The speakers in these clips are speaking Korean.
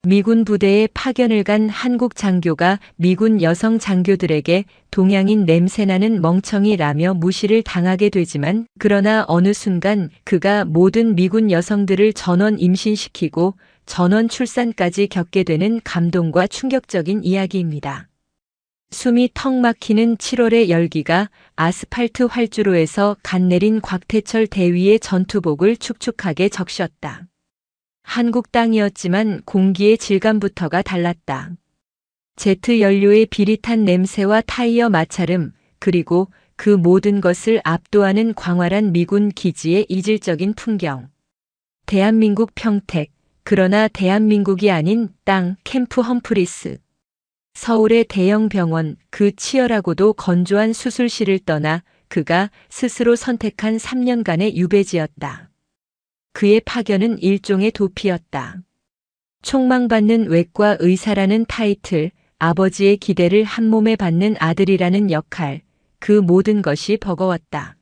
미군 부대에 파견을 간 한국 장교가 미군 여성 장교들에게 동양인 냄새나는 멍청이라며 무시를 당하게 되지만, 그러나 어느 순간 그가 모든 미군 여성들을 전원 임신시키고 전원 출산까지 겪게 되는 감동과 충격적인 이야기입니다. 숨이 턱 막히는 7월의 열기가 아스팔트 활주로에서 간 내린 곽태철 대위의 전투복을 축축하게 적셨다. 한국 땅이었지만 공기의 질감부터가 달랐다. 제트 연료의 비릿한 냄새와 타이어 마찰음, 그리고 그 모든 것을 압도하는 광활한 미군 기지의 이질적인 풍경. 대한민국 평택, 그러나 대한민국이 아닌 땅 캠프 험프리스. 서울의 대형 병원, 그 치열하고도 건조한 수술실을 떠나 그가 스스로 선택한 3년간의 유배지였다. 그의 파견은 일종의 도피였다. 촉망받는 외과 의사라는 타이틀, 아버지의 기대를 한몸에 받는 아들이라는 역할, 그 모든 것이 버거웠다.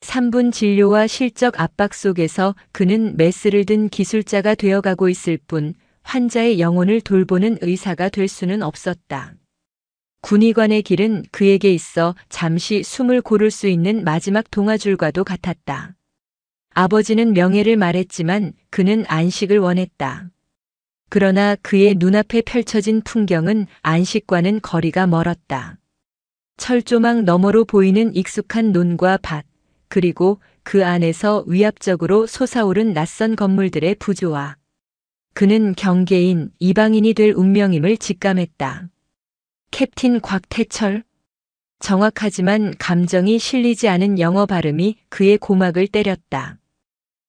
3분 진료와 실적 압박 속에서 그는 메스를 든 기술자가 되어가고 있을 뿐 환자의 영혼을 돌보는 의사가 될 수는 없었다. 군의관의 길은 그에게 있어 잠시 숨을 고를 수 있는 마지막 동화줄과도 같았다. 아버지는 명예를 말했지만 그는 안식을 원했다. 그러나 그의 눈앞에 펼쳐진 풍경은 안식과는 거리가 멀었다. 철조망 너머로 보이는 익숙한 논과 밭, 그리고 그 안에서 위압적으로 솟아오른 낯선 건물들의 부조화. 그는 경계인, 이방인이 될 운명임을 직감했다. 캡틴 곽태철? 정확하지만 감정이 실리지 않은 영어 발음이 그의 고막을 때렸다.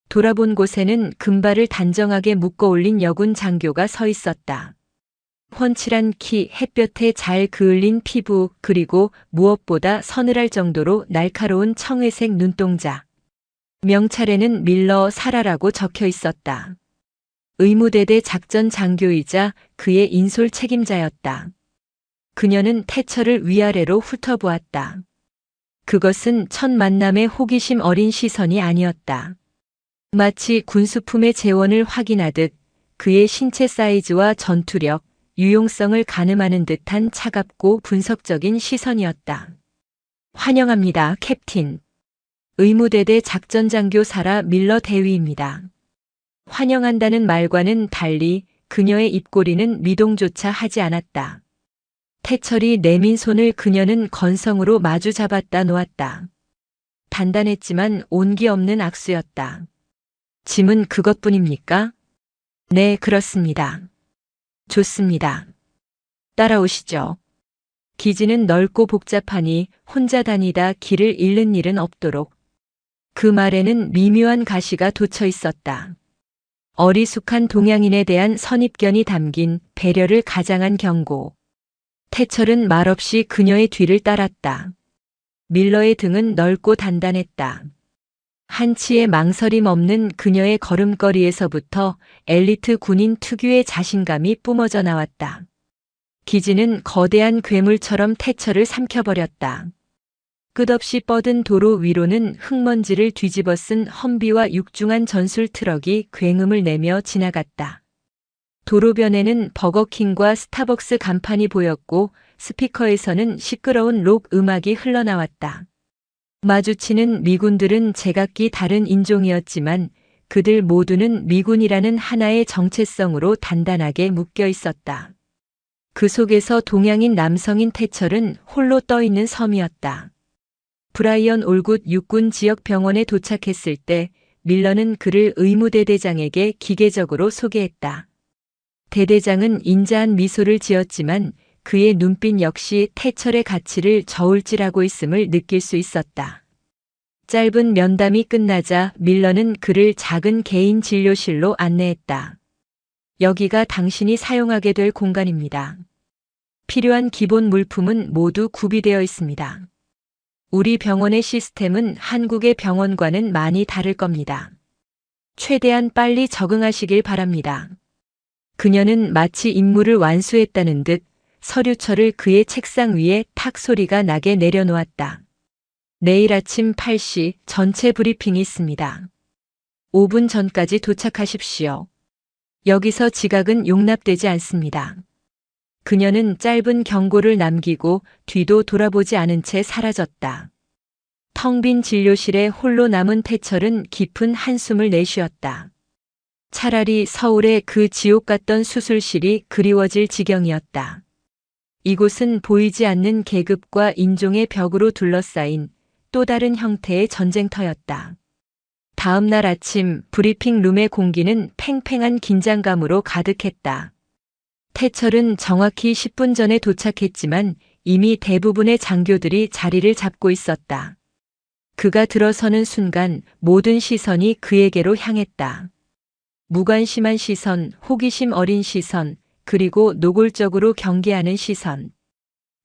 돌아본 곳에는 금발을 단정하게 묶어 올린 여군 장교가 서 있었다. 훤칠한 키, 햇볕에 잘 그을린 피부, 그리고 무엇보다 서늘할 정도로 날카로운 청회색 눈동자. 명찰에는 밀러 사라라고 적혀 있었다. 의무대대 작전 장교이자 그의 인솔 책임자였다. 그녀는 태철을 위아래로 훑어보았다. 그것은 첫 만남의 호기심 어린 시선이 아니었다. 마치 군수품의 재원을 확인하듯 그의 신체 사이즈와 전투력, 유용성을 가늠하는 듯한 차갑고 분석적인 시선이었다. 환영합니다, 캡틴. 의무대대 작전장교 사라 밀러 대위입니다. 환영한다는 말과는 달리 그녀의 입꼬리는 미동조차 하지 않았다. 태철이 내민 손을 그녀는 건성으로 마주 잡았다 놓았다. 단단했지만 온기 없는 악수였다. 짐은 그것뿐입니까? 네, 그렇습니다. 좋습니다. 따라오시죠. 기지는 넓고 복잡하니 혼자 다니다 길을 잃는 일은 없도록. 그 말에는 미묘한 가시가 돋쳐 있었다. 어리숙한 동양인에 대한 선입견이 담긴 배려를 가장한 경고. 태철은 말없이 그녀의 뒤를 따랐다. 밀러의 등은 넓고 단단했다. 한치의 망설임 없는 그녀의 걸음걸이에서부터 엘리트 군인 특유의 자신감이 뿜어져 나왔다. 기지는 거대한 괴물처럼 태철을 삼켜버렸다. 끝없이 뻗은 도로 위로는 흙먼지를 뒤집어 쓴 험비와 육중한 전술 트럭이 굉음을 내며 지나갔다. 도로변에는 버거킹과 스타벅스 간판이 보였고 스피커에서는 시끄러운 록 음악이 흘러나왔다. 마주치는 미군들은 제각기 다른 인종이었지만 그들 모두는 미군이라는 하나의 정체성으로 단단하게 묶여 있었다. 그 속에서 동양인 남성인 태철은 홀로 떠있는 섬이었다. 브라이언 올굿 육군 지역병원에 도착했을 때 밀러는 그를 의무대대장에게 기계적으로 소개했다. 대대장은 인자한 미소를 지었지만 그의 눈빛 역시 태철의 가치를 저울질하고 있음을 느낄 수 있었다. 짧은 면담이 끝나자 밀러는 그를 작은 개인 진료실로 안내했다. 여기가 당신이 사용하게 될 공간입니다. 필요한 기본 물품은 모두 구비되어 있습니다. 우리 병원의 시스템은 한국의 병원과는 많이 다를 겁니다. 최대한 빨리 적응하시길 바랍니다. 그녀는 마치 임무를 완수했다는 듯 서류철을 그의 책상 위에 탁 소리가 나게 내려놓았다. 내일 아침 8시 전체 브리핑이 있습니다. 5분 전까지 도착하십시오. 여기서 지각은 용납되지 않습니다. 그녀는 짧은 경고를 남기고 뒤도 돌아보지 않은 채 사라졌다. 텅 빈 진료실에 홀로 남은 태철은 깊은 한숨을 내쉬었다. 차라리 서울의 그 지옥 같던 수술실이 그리워질 지경이었다. 이곳은 보이지 않는 계급과 인종의 벽으로 둘러싸인 또 다른 형태의 전쟁터였다. 다음 날 아침 브리핑 룸의 공기는 팽팽한 긴장감으로 가득했다. 태철은 정확히 10분 전에 도착했지만 이미 대부분의 장교들이 자리를 잡고 있었다. 그가 들어서는 순간 모든 시선이 그에게로 향했다. 무관심한 시선, 호기심 어린 시선, 그리고 노골적으로 경계하는 시선.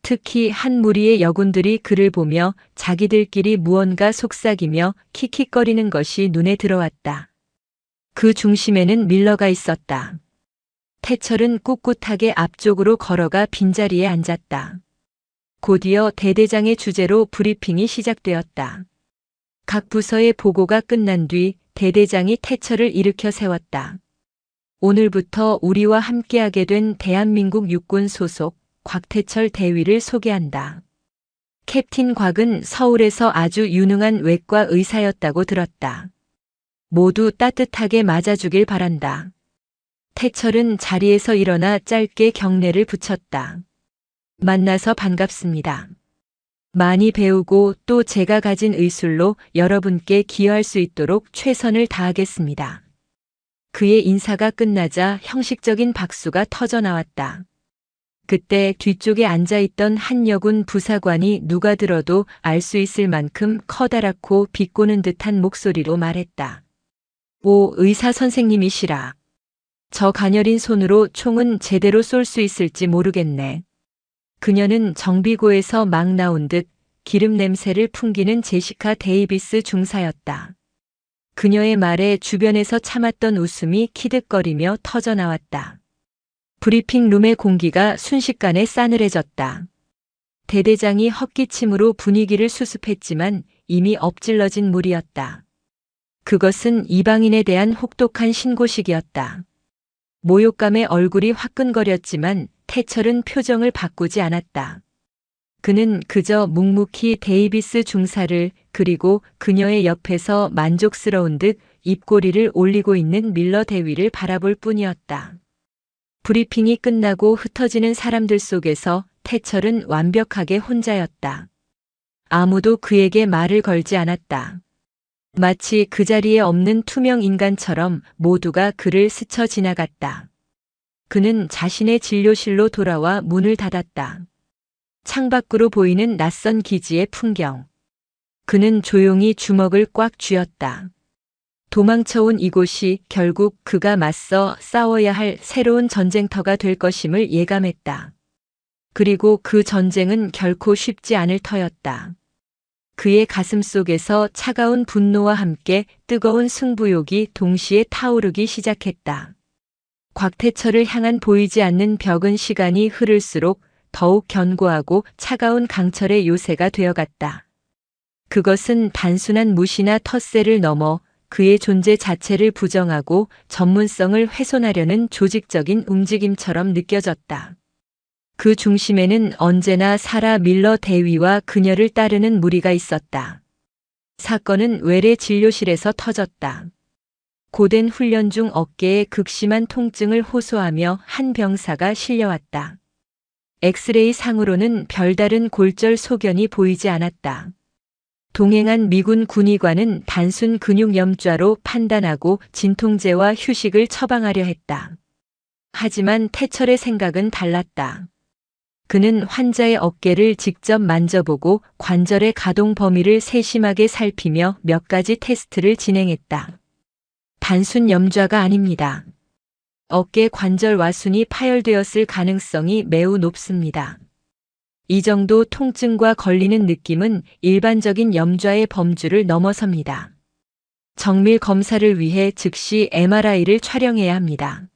특히 한 무리의 여군들이 그를 보며 자기들끼리 무언가 속삭이며 킥킥거리는 것이 눈에 들어왔다. 그 중심에는 밀러가 있었다. 태철은 꿋꿋하게 앞쪽으로 걸어가 빈자리에 앉았다. 곧이어 대대장의 주재로 브리핑이 시작되었다. 각 부서의 보고가 끝난 뒤 대대장이 태철을 일으켜 세웠다. 오늘부터 우리와 함께하게 된 대한민국 육군 소속 곽태철 대위를 소개한다. 캡틴 곽은 서울에서 아주 유능한 외과 의사였다고 들었다. 모두 따뜻하게 맞아주길 바란다. 태철은 자리에서 일어나 짧게 경례를 붙였다. 만나서 반갑습니다. 많이 배우고 또 제가 가진 의술로 여러분께 기여할 수 있도록 최선을 다하겠습니다. 그의 인사가 끝나자 형식적인 박수가 터져 나왔다. 그때 뒤쪽에 앉아있던 한 여군 부사관이 누가 들어도 알 수 있을 만큼 커다랗고 비꼬는 듯한 목소리로 말했다. 오, 의사 선생님이시라. 저 가녀린 손으로 총은 제대로 쏠 수 있을지 모르겠네. 그녀는 정비고에서 막 나온 듯 기름 냄새를 풍기는 제시카 데이비스 중사였다. 그녀의 말에 주변에서 참았던 웃음이 키득거리며 터져 나왔다. 브리핑 룸의 공기가 순식간에 싸늘해졌다. 대대장이 헛기침으로 분위기를 수습했지만 이미 엎질러진 물이었다. 그것은 이방인에 대한 혹독한 신고식이었다. 모욕감에 얼굴이 화끈거렸지만 태철은 표정을 바꾸지 않았다. 그는 그저 묵묵히 데이비스 중사를 그리고 그녀의 옆에서 만족스러운 듯 입꼬리를 올리고 있는 밀러 대위를 바라볼 뿐이었다. 브리핑이 끝나고 흩어지는 사람들 속에서 태철은 완벽하게 혼자였다. 아무도 그에게 말을 걸지 않았다. 마치 그 자리에 없는 투명 인간처럼 모두가 그를 스쳐 지나갔다. 그는 자신의 진료실로 돌아와 문을 닫았다. 창밖으로 보이는 낯선 기지의 풍경. 그는 조용히 주먹을 꽉 쥐었다. 도망쳐온 이곳이 결국 그가 맞서 싸워야 할 새로운 전쟁터가 될 것임을 예감했다. 그리고 그 전쟁은 결코 쉽지 않을 터였다. 그의 가슴 속에서 차가운 분노와 함께 뜨거운 승부욕이 동시에 타오르기 시작했다. 곽태철을 향한 보이지 않는 벽은 시간이 흐를수록 더욱 견고하고 차가운 강철의 요새가 되어갔다. 그것은 단순한 무시나 텃세를 넘어 그의 존재 자체를 부정하고 전문성을 훼손하려는 조직적인 움직임처럼 느껴졌다. 그 중심에는 언제나 사라 밀러 대위와 그녀를 따르는 무리가 있었다. 사건은 외래 진료실에서 터졌다. 고된 훈련 중 어깨에 극심한 통증을 호소하며 한 병사가 실려왔다. 엑스레이 상으로는 별다른 골절 소견이 보이지 않았다. 동행한 미군 군의관은 단순 근육 염좌로 판단하고 진통제와 휴식을 처방하려 했다. 하지만 태철의 생각은 달랐다. 그는 환자의 어깨를 직접 만져보고 관절의 가동 범위를 세심하게 살피며 몇 가지 테스트를 진행했다. 단순 염좌가 아닙니다. 어깨 관절 와순이 파열되었을 가능성이 매우 높습니다. 이 정도 통증과 걸리는 느낌은 일반적인 염좌의 범주를 넘어섭니다. 정밀 검사를 위해 즉시 MRI를 촬영해야 합니다.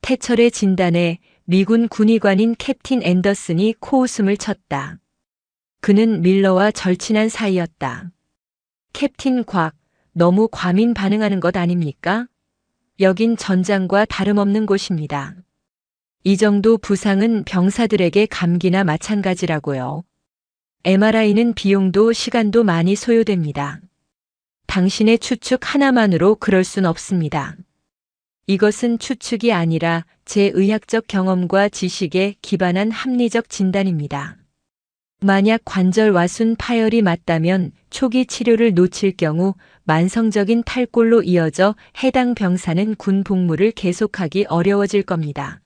태철의 진단에 미군 군의관인 캡틴 앤더슨이 코웃음을 쳤다. 그는 밀러와 절친한 사이였다. 캡틴 곽, 너무 과민 반응하는 것 아닙니까? 여긴 전장과 다름없는 곳입니다. 이 정도 부상은 병사들에게 감기나 마찬가지라고요. MRI는 비용도 시간도 많이 소요됩니다. 당신의 추측 하나만으로 그럴 순 없습니다. 이것은 추측이 아니라 제 의학적 경험과 지식에 기반한 합리적 진단입니다. 만약 관절 와순 파열이 맞다면 초기 치료를 놓칠 경우 만성적인 탈골로 이어져 해당 병사는 군 복무를 계속하기 어려워질 겁니다.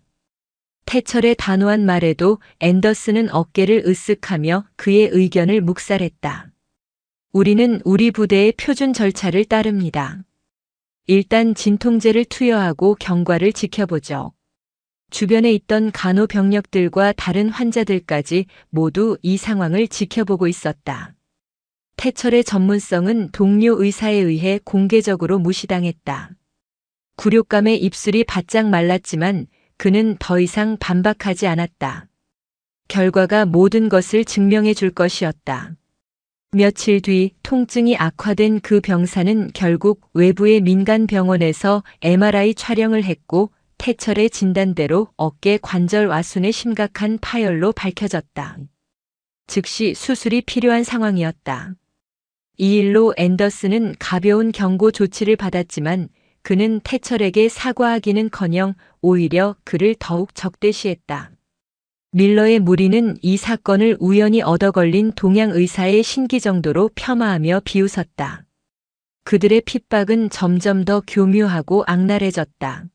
태철의 단호한 말에도 앤더슨은 어깨를 으쓱하며 그의 의견을 묵살했다. 우리는 우리 부대의 표준 절차를 따릅니다. 일단 진통제를 투여하고 경과를 지켜보죠. 주변에 있던 간호병력들과 다른 환자들까지 모두 이 상황을 지켜보고 있었다. 태철의 전문성은 동료 의사에 의해 공개적으로 무시당했다. 굴욕감에 입술이 바짝 말랐지만 그는 더 이상 반박하지 않았다. 결과가 모든 것을 증명해 줄 것이었다. 며칠 뒤 통증이 악화된 그 병사는 결국 외부의 민간 병원에서 MRI 촬영을 했고 태철의 진단대로 어깨 관절 와순의 심각한 파열로 밝혀졌다. 즉시 수술이 필요한 상황이었다. 이 일로 앤더슨은 가벼운 경고 조치를 받았지만 그는 태철에게 사과하기는커녕 오히려 그를 더욱 적대시했다. 밀러의 무리는 이 사건을 우연히 얻어 걸린 동양 의사의 신기 정도로 폄하하며 비웃었다. 그들의 핍박은 점점 더 교묘하고 악랄해졌다.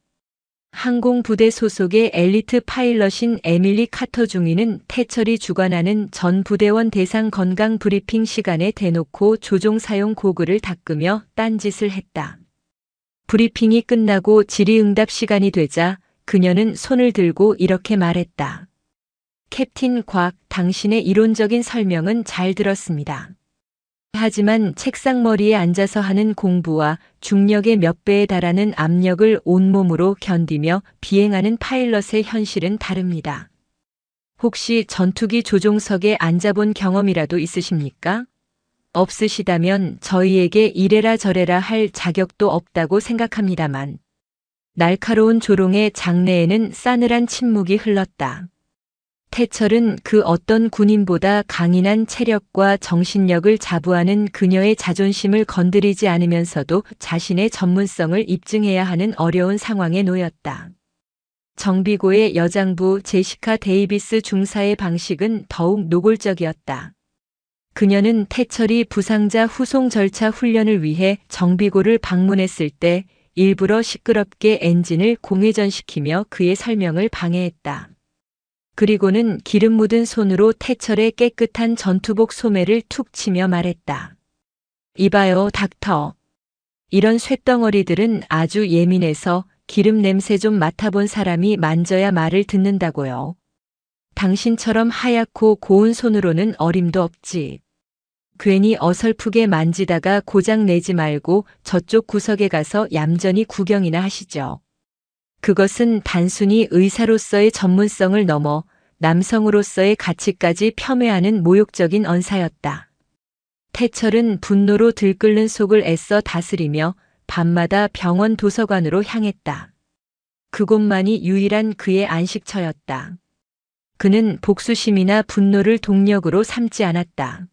항공부대 소속의 엘리트 파일럿인 에밀리 카터 중위는 태철이 주관하는 전 부대원 대상 건강 브리핑 시간에 대놓고 조종 사용 고글을 닦으며 딴짓을 했다. 브리핑이 끝나고 질의응답 시간이 되자 그녀는 손을 들고 이렇게 말했다. 캡틴 곽, 당신의 이론적인 설명은 잘 들었습니다. 하지만 책상머리에 앉아서 하는 공부와 중력의 몇 배에 달하는 압력을 온몸으로 견디며 비행하는 파일럿의 현실은 다릅니다. 혹시 전투기 조종석에 앉아본 경험이라도 있으십니까? 없으시다면 저희에게 이래라 저래라 할 자격도 없다고 생각합니다만. 날카로운 조롱의 장내에는 싸늘한 침묵이 흘렀다. 태철은 그 어떤 군인보다 강인한 체력과 정신력을 자부하는 그녀의 자존심을 건드리지 않으면서도 자신의 전문성을 입증해야 하는 어려운 상황에 놓였다. 정비고의 여장부 제시카 데이비스 중사의 방식은 더욱 노골적이었다. 그녀는 태철이 부상자 후송 절차 훈련을 위해 정비고를 방문했을 때 일부러 시끄럽게 엔진을 공회전시키며 그의 설명을 방해했다. 그리고는 기름 묻은 손으로 태철의 깨끗한 전투복 소매를 툭 치며 말했다. 이봐요, 닥터. 이런 쇳덩어리들은 아주 예민해서 기름 냄새 좀 맡아본 사람이 만져야 말을 듣는다고요. 당신처럼 하얗고 고운 손으로는 어림도 없지. 괜히 어설프게 만지다가 고장 내지 말고 저쪽 구석에 가서 얌전히 구경이나 하시죠. 그것은 단순히 의사로서의 전문성을 넘어 남성으로서의 가치까지 폄훼하는 모욕적인 언사였다. 태철은 분노로 들끓는 속을 애써 다스리며 밤마다 병원 도서관으로 향했다. 그곳만이 유일한 그의 안식처였다. 그는 복수심이나 분노를 동력으로 삼지 않았다.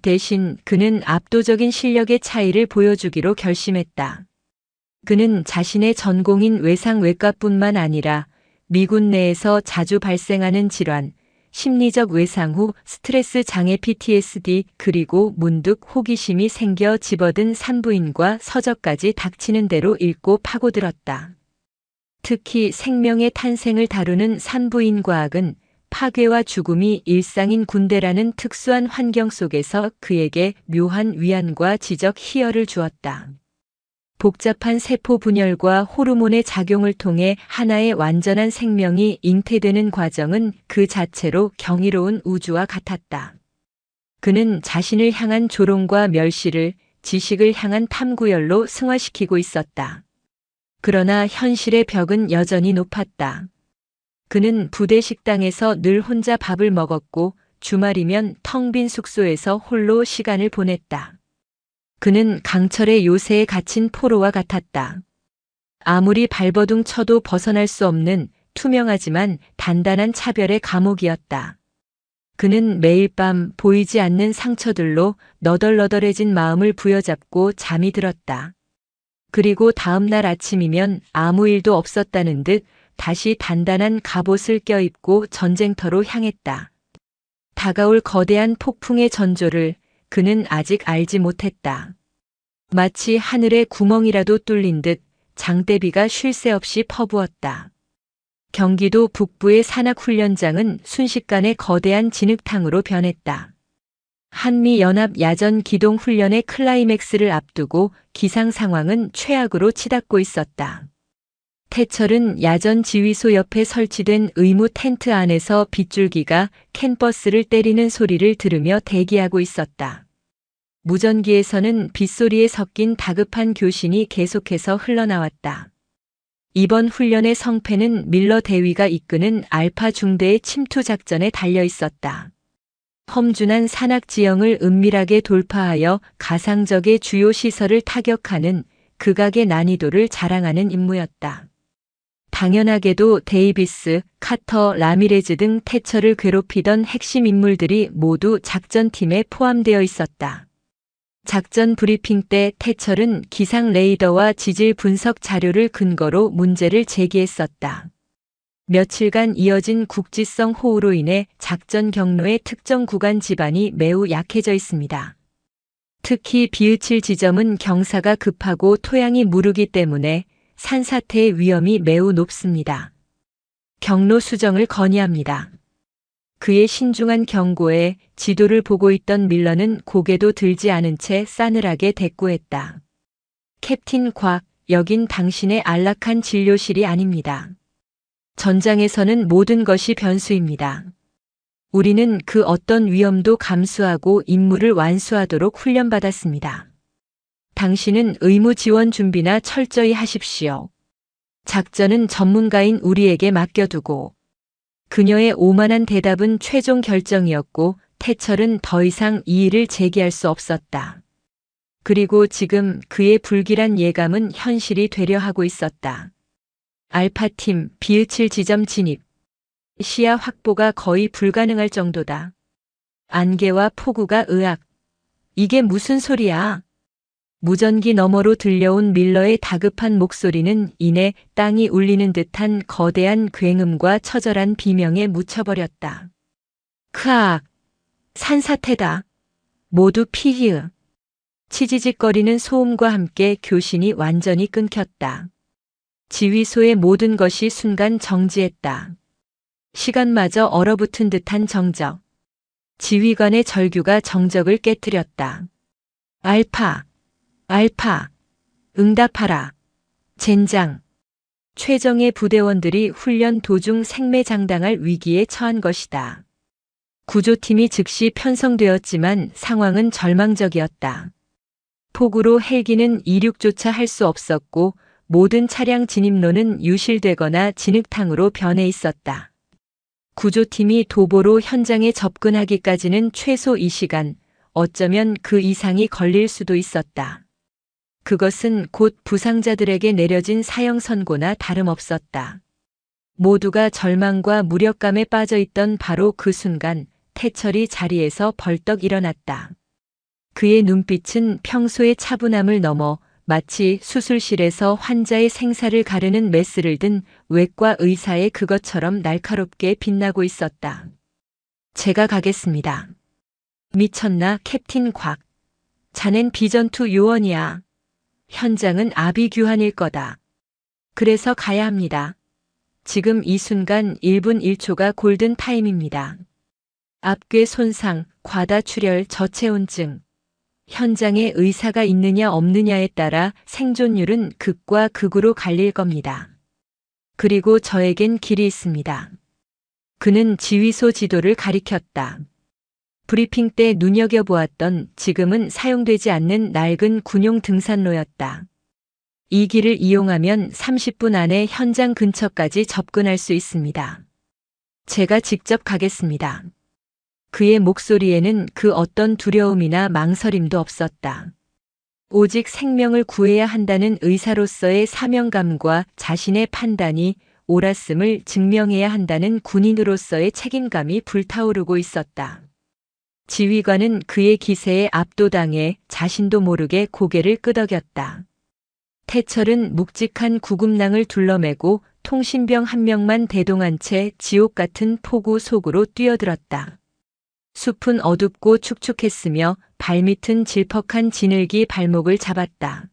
대신 그는 압도적인 실력의 차이를 보여주기로 결심했다. 그는 자신의 전공인 외상외과뿐만 아니라 미군 내에서 자주 발생하는 질환, 심리적 외상 후 스트레스 장애 PTSD 그리고 문득 호기심이 생겨 집어든 산부인과 서적까지 닥치는 대로 읽고 파고들었다. 특히 생명의 탄생을 다루는 산부인과학은 파괴와 죽음이 일상인 군대라는 특수한 환경 속에서 그에게 묘한 위안과 지적 희열을 주었다. 복잡한 세포 분열과 호르몬의 작용을 통해 하나의 완전한 생명이 잉태되는 과정은 그 자체로 경이로운 우주와 같았다. 그는 자신을 향한 조롱과 멸시를 지식을 향한 탐구열로 승화시키고 있었다. 그러나 현실의 벽은 여전히 높았다. 그는 부대 식당에서 늘 혼자 밥을 먹었고 주말이면 텅 빈 숙소에서 홀로 시간을 보냈다. 그는 강철의 요새에 갇힌 포로와 같았다. 아무리 발버둥 쳐도 벗어날 수 없는 투명하지만 단단한 차별의 감옥이었다. 그는 매일 밤 보이지 않는 상처들로 너덜너덜해진 마음을 부여잡고 잠이 들었다. 그리고 다음 날 아침이면 아무 일도 없었다는 듯 다시 단단한 갑옷을 껴입고 전쟁터로 향했다. 다가올 거대한 폭풍의 전조를 그는 아직 알지 못했다. 마치 하늘에 구멍이라도 뚫린 듯 장대비가 쉴 새 없이 퍼부었다. 경기도 북부의 산악훈련장은 순식간에 거대한 진흙탕으로 변했다. 한미연합 야전 기동 훈련의 클라이맥스를 앞두고 기상 상황은 최악으로 치닫고 있었다. 태철은 야전 지휘소 옆에 설치된 의무 텐트 안에서 빗줄기가 캔버스를 때리는 소리를 들으며 대기하고 있었다. 무전기에서는 빗소리에 섞인 다급한 교신이 계속해서 흘러나왔다. 이번 훈련의 성패는 밀러 대위가 이끄는 알파 중대의 침투 작전에 달려 있었다. 험준한 산악 지형을 은밀하게 돌파하여 가상적의 주요 시설을 타격하는 극악의 난이도를 자랑하는 임무였다. 당연하게도 데이비스, 카터, 라미레즈 등 태처를 괴롭히던 핵심 인물들이 모두 작전팀에 포함되어 있었다. 작전 브리핑 때 태철은 기상 레이더와 지질 분석 자료를 근거로 문제를 제기했었다. 며칠간 이어진 국지성 호우로 인해 작전 경로의 특정 구간 지반이 매우 약해져 있습니다. 특히 비으칠 지점은 경사가 급하고 토양이 무르기 때문에 산사태의 위험이 매우 높습니다. 경로 수정을 건의합니다. 그의 신중한 경고에 지도를 보고 있던 밀러는 고개도 들지 않은 채 싸늘하게 대꾸했다. 캡틴 곽, 여긴 당신의 안락한 진료실이 아닙니다. 전장에서는 모든 것이 변수입니다. 우리는 그 어떤 위험도 감수하고 임무를 완수하도록 훈련받았습니다. 당신은 의무 지원 준비나 철저히 하십시오. 작전은 전문가인 우리에게 맡겨두고. 그녀의 오만한 대답은 최종 결정이었고 태철은 더 이상 이의를 제기할 수 없었다. 그리고 지금 그의 불길한 예감은 현실이 되려 하고 있었다. 알파팀 비으칠 지점 진입. 시야 확보가 거의 불가능할 정도다. 안개와 폭우가 으악. 이게 무슨 소리야? 무전기 너머로 들려온 밀러의 다급한 목소리는 이내 땅이 울리는 듯한 거대한 굉음과 처절한 비명에 묻혀버렸다. 크악! 산사태다. 모두 피히으. 치지직거리는 소음과 함께 교신이 완전히 끊겼다. 지휘소의 모든 것이 순간 정지했다. 시간마저 얼어붙은 듯한 정적. 지휘관의 절규가 정적을 깨뜨렸다. 알파! 알파! 응답하라! 젠장! 최정예 부대원들이 훈련 도중 생매장당할 위기에 처한 것이다. 구조팀이 즉시 편성되었지만 상황은 절망적이었다. 폭우로 헬기는 이륙조차 할 수 없었고 모든 차량 진입로는 유실되거나 진흙탕으로 변해 있었다. 구조팀이 도보로 현장에 접근하기까지는 최소 2시간, 어쩌면 그 이상이 걸릴 수도 있었다. 그것은 곧 부상자들에게 내려진 사형 선고나 다름없었다. 모두가 절망과 무력감에 빠져 있던 바로 그 순간 태철이 자리에서 벌떡 일어났다. 그의 눈빛은 평소의 차분함을 넘어 마치 수술실에서 환자의 생사를 가르는 메스를 든 외과 의사의 그것처럼 날카롭게 빛나고 있었다. 제가 가겠습니다. 미쳤나 캡틴 곽. 자넨 비전투 요원이야. 현장은 아비규환일 거다. 그래서 가야 합니다. 지금 이 순간 1분 1초가 골든 타임입니다. 앞괴 손상, 과다 출혈, 저체온증. 현장에 의사가 있느냐 없느냐에 따라 생존율은 극과 극으로 갈릴 겁니다. 그리고 저에겐 길이 있습니다. 그는 지휘소 지도를 가리켰다. 브리핑 때 눈여겨보았던 지금은 사용되지 않는 낡은 군용 등산로였다. 이 길을 이용하면 30분 안에 현장 근처까지 접근할 수 있습니다. 제가 직접 가겠습니다. 그의 목소리에는 그 어떤 두려움이나 망설임도 없었다. 오직 생명을 구해야 한다는 의사로서의 사명감과 자신의 판단이 옳았음을 증명해야 한다는 군인으로서의 책임감이 불타오르고 있었다. 지휘관은 그의 기세에 압도당해 자신도 모르게 고개를 끄덕였다. 태철은 묵직한 구급낭을 둘러매고 통신병 한 명만 대동한 채 지옥 같은 폭우 속으로 뛰어들었다. 숲은 어둡고 축축했으며 발밑은 질퍽한 지늘기 발목을 잡았다.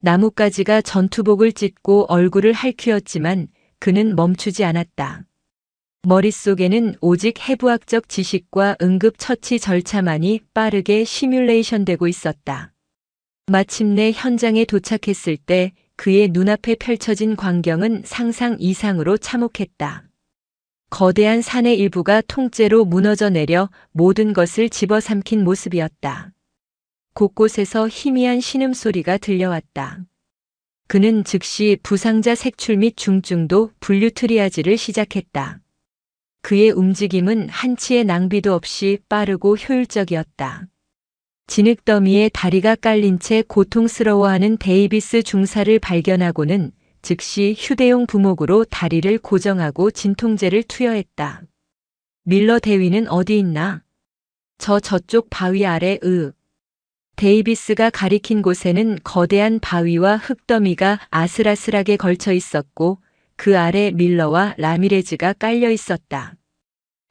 나뭇가지가 전투복을 찢고 얼굴을 할퀴었지만 그는 멈추지 않았다. 머릿속에는 오직 해부학적 지식과 응급처치 절차만이 빠르게 시뮬레이션되고 있었다. 마침내 현장에 도착했을 때 그의 눈앞에 펼쳐진 광경은 상상 이상으로 참혹했다. 거대한 산의 일부가 통째로 무너져 내려 모든 것을 집어삼킨 모습이었다. 곳곳에서 희미한 신음소리가 들려왔다. 그는 즉시 부상자 색출 및 중증도 분류 트리아지를 시작했다. 그의 움직임은 한치의 낭비도 없이 빠르고 효율적이었다. 진흙더미에 다리가 깔린 채 고통스러워하는 데이비스 중사를 발견하고는 즉시 휴대용 부목으로 다리를 고정하고 진통제를 투여했다. 밀러 대위는 어디 있나? 저쪽 바위 아래 데이비스가 가리킨 곳에는 거대한 바위와 흙더미가 아슬아슬하게 걸쳐 있었고 그 아래 밀러와 라미레즈가 깔려 있었다.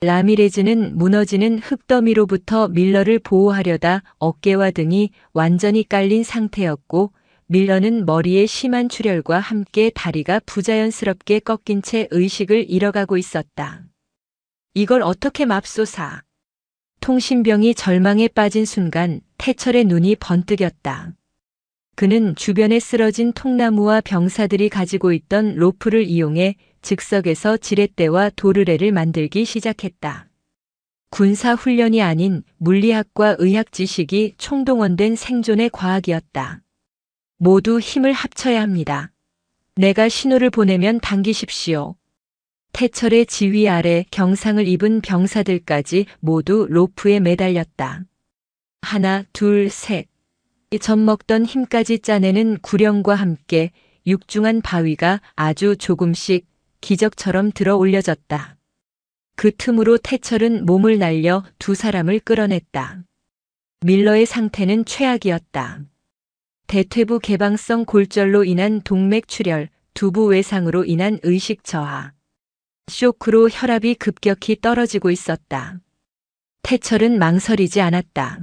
라미레즈는 무너지는 흙더미로부터 밀러를 보호하려다 어깨와 등이 완전히 깔린 상태였고 밀러는 머리에 심한 출혈과 함께 다리가 부자연스럽게 꺾인 채 의식을 잃어가고 있었다. 이걸 어떻게 맙소사? 통신병이 절망에 빠진 순간 태철의 눈이 번뜩였다. 그는 주변에 쓰러진 통나무와 병사들이 가지고 있던 로프를 이용해 즉석에서 지렛대와 도르래를 만들기 시작했다. 군사 훈련이 아닌 물리학과 의학 지식이 총동원된 생존의 과학이었다. 모두 힘을 합쳐야 합니다. 내가 신호를 보내면 당기십시오. 태철의 지휘 아래 경상을 입은 병사들까지 모두 로프에 매달렸다. 하나, 둘, 셋. 젖먹던 힘까지 짜내는 구령과 함께 육중한 바위가 아주 조금씩 기적처럼 들어 올려졌다. 그 틈으로 태철은 몸을 날려 두 사람을 끌어냈다. 밀러의 상태는 최악이었다. 대퇴부 개방성 골절로 인한 동맥 출혈, 두부 외상으로 인한 의식 저하. 쇼크로 혈압이 급격히 떨어지고 있었다. 태철은 망설이지 않았다.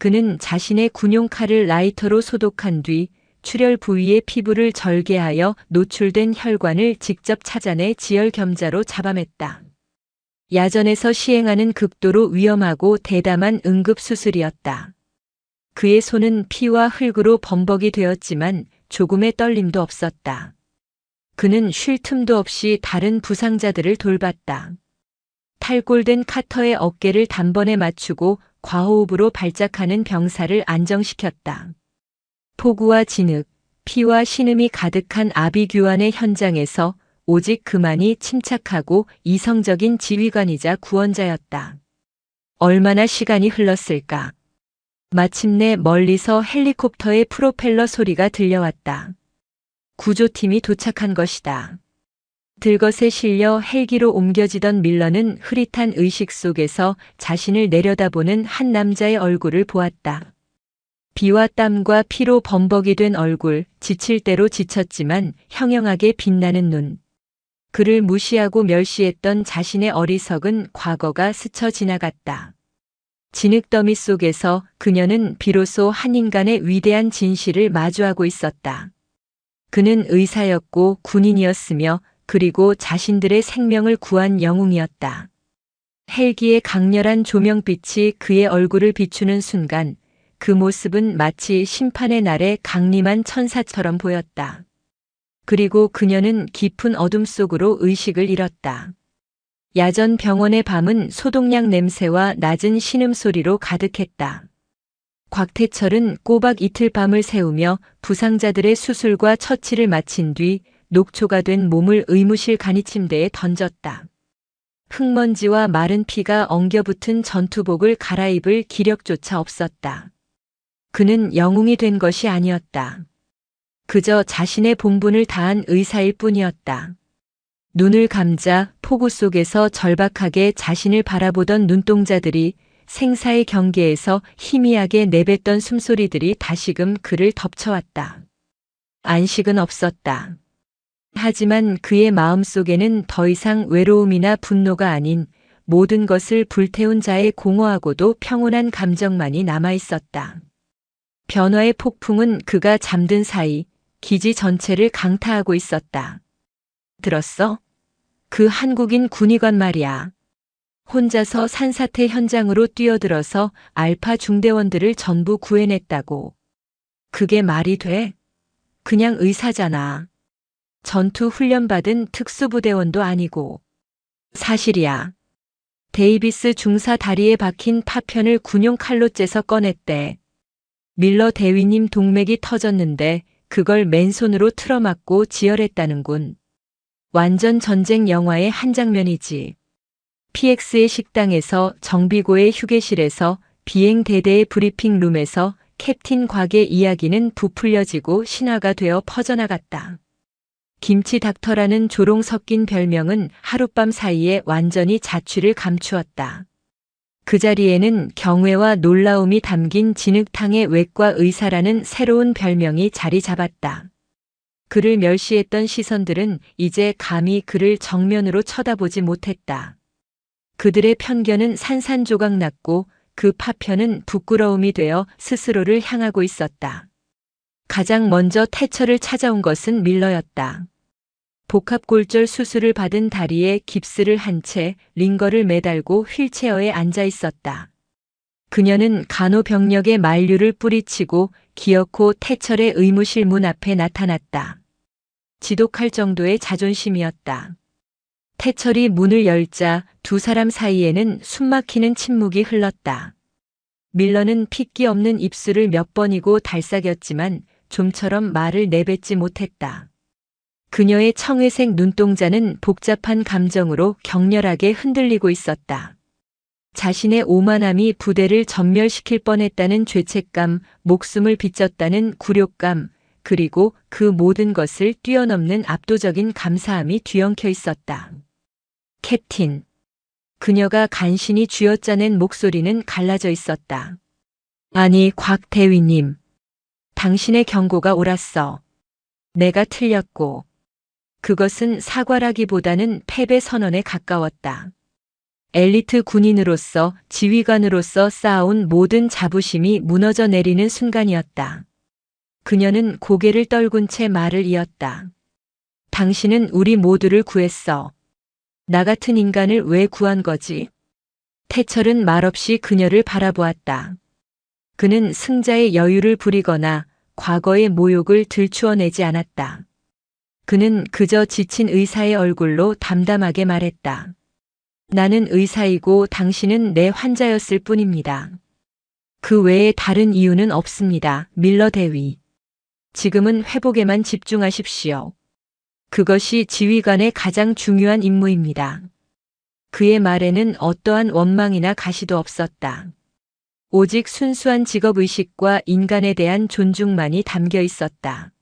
그는 자신의 군용칼을 라이터로 소독한 뒤 출혈 부위의 피부를 절개하여 노출된 혈관을 직접 찾아내 지혈겸자로 잡아맸다. 야전에서 시행하는 극도로 위험하고 대담한 응급수술이었다. 그의 손은 피와 흙으로 범벅이 되었지만 조금의 떨림도 없었다. 그는 쉴 틈도 없이 다른 부상자들을 돌봤다. 탈골된 카터의 어깨를 단번에 맞추고 과호흡으로 발작하는 병사를 안정시켰다. 폭우와 진흙, 피와 신음이 가득한 아비규환의 현장에서 오직 그만이 침착하고 이성적인 지휘관이자 구원자였다. 얼마나 시간이 흘렀을까? 마침내 멀리서 헬리콥터의 프로펠러 소리가 들려왔다. 구조팀이 도착한 것이다. 들것에 실려 헬기로 옮겨지던 밀러는 흐릿한 의식 속에서 자신을 내려다보는 한 남자의 얼굴을 보았다. 비와 땀과 피로 범벅이 된 얼굴, 지칠 대로 지쳤지만 형형하게 빛나는 눈. 그를 무시하고 멸시했던 자신의 어리석은 과거가 스쳐 지나갔다. 진흙더미 속에서 그녀는 비로소 한 인간의 위대한 진실을 마주하고 있었다. 그는 의사였고 군인이었으며 그리고 자신들의 생명을 구한 영웅이었다. 헬기의 강렬한 조명빛이 그의 얼굴을 비추는 순간 그 모습은 마치 심판의 날의 강림한 천사처럼 보였다. 그리고 그녀는 깊은 어둠 속으로 의식을 잃었다. 야전 병원의 밤은 소독약 냄새와 낮은 신음소리로 가득했다. 곽태철은 꼬박 이틀 밤을 새우며 부상자들의 수술과 처치를 마친 뒤 녹초가 된 몸을 의무실 간이침대에 던졌다. 흙먼지와 마른 피가 엉겨붙은 전투복을 갈아입을 기력조차 없었다. 그는 영웅이 된 것이 아니었다. 그저 자신의 본분을 다한 의사일 뿐이었다. 눈을 감자 폭우 속에서 절박하게 자신을 바라보던 눈동자들이 생사의 경계에서 희미하게 내뱉던 숨소리들이 다시금 그를 덮쳐왔다. 안식은 없었다. 하지만 그의 마음속에는 더 이상 외로움이나 분노가 아닌 모든 것을 불태운 자의 공허하고도 평온한 감정만이 남아있었다. 변화의 폭풍은 그가 잠든 사이 기지 전체를 강타하고 있었다. 들었어? 그 한국인 군의관 말이야. 혼자서 산사태 현장으로 뛰어들어서 알파 중대원들을 전부 구해냈다고. 그게 말이 돼? 그냥 의사잖아. 전투 훈련받은 특수부대원도 아니고. 사실이야. 데이비스 중사 다리에 박힌 파편을 군용 칼로 째서 꺼냈대. 밀러 대위님 동맥이 터졌는데 그걸 맨손으로 틀어막고 지혈했다는군. 완전 전쟁 영화의 한 장면이지. PX의 식당에서 정비고의 휴게실에서 비행대대의 브리핑 룸에서 캡틴 곽의 이야기는 부풀려지고 신화가 되어 퍼져나갔다. 김치 닥터라는 조롱 섞인 별명은 하룻밤 사이에 완전히 자취를 감추었다. 그 자리에는 경외와 놀라움이 담긴 진흙탕의 외과 의사라는 새로운 별명이 자리 잡았다. 그를 멸시했던 시선들은 이제 감히 그를 정면으로 쳐다보지 못했다. 그들의 편견은 산산조각 났고 그 파편은 부끄러움이 되어 스스로를 향하고 있었다. 가장 먼저 태처를 찾아온 것은 밀러였다. 복합골절 수술을 받은 다리에 깁스를 한 채 링거를 매달고 휠체어에 앉아 있었다. 그녀는 간호병력의 만류를 뿌리치고 기어코 태철의 의무실 문 앞에 나타났다. 지독할 정도의 자존심이었다. 태철이 문을 열자 두 사람 사이에는 숨막히는 침묵이 흘렀다. 밀러는 핏기 없는 입술을 몇 번이고 달싹였지만 좀처럼 말을 내뱉지 못했다. 그녀의 청회색 눈동자는 복잡한 감정으로 격렬하게 흔들리고 있었다. 자신의 오만함이 부대를 전멸시킬 뻔했다는 죄책감, 목숨을 빚졌다는 굴욕감, 그리고 그 모든 것을 뛰어넘는 압도적인 감사함이 뒤엉켜 있었다. 캡틴. 그녀가 간신히 쥐어짜낸 목소리는 갈라져 있었다. 아니, 곽 대위님. 당신의 경고가 옳았어. 내가 틀렸고. 그것은 사과라기보다는 패배 선언에 가까웠다. 엘리트 군인으로서 지휘관으로서 쌓아온 모든 자부심이 무너져 내리는 순간이었다. 그녀는 고개를 떨군 채 말을 이었다. 당신은 우리 모두를 구했어. 나 같은 인간을 왜 구한 거지? 태철은 말없이 그녀를 바라보았다. 그는 승자의 여유를 부리거나 과거의 모욕을 들추어내지 않았다. 그는 그저 지친 의사의 얼굴로 담담하게 말했다. 나는 의사이고 당신은 내 환자였을 뿐입니다. 그 외에 다른 이유는 없습니다, 밀러 대위. 지금은 회복에만 집중하십시오. 그것이 지휘관의 가장 중요한 임무입니다. 그의 말에는 어떠한 원망이나 가시도 없었다. 오직 순수한 직업의식과 인간에 대한 존중만이 담겨 있었다.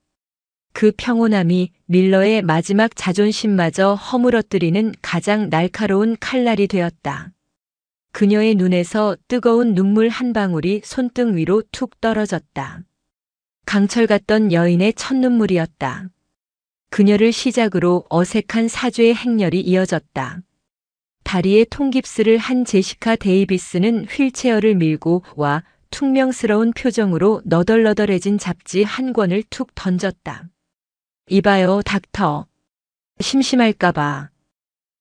그 평온함이 밀러의 마지막 자존심마저 허물어뜨리는 가장 날카로운 칼날이 되었다. 그녀의 눈에서 뜨거운 눈물 한 방울이 손등 위로 툭 떨어졌다. 강철 같던 여인의 첫눈물이었다. 그녀를 시작으로 어색한 사죄의 행렬이 이어졌다. 다리에 통깁스를 한 제시카 데이비스는 휠체어를 밀고 와 퉁명스러운 표정으로 너덜너덜해진 잡지 한 권을 툭 던졌다. 이봐요, 닥터. 심심할까봐.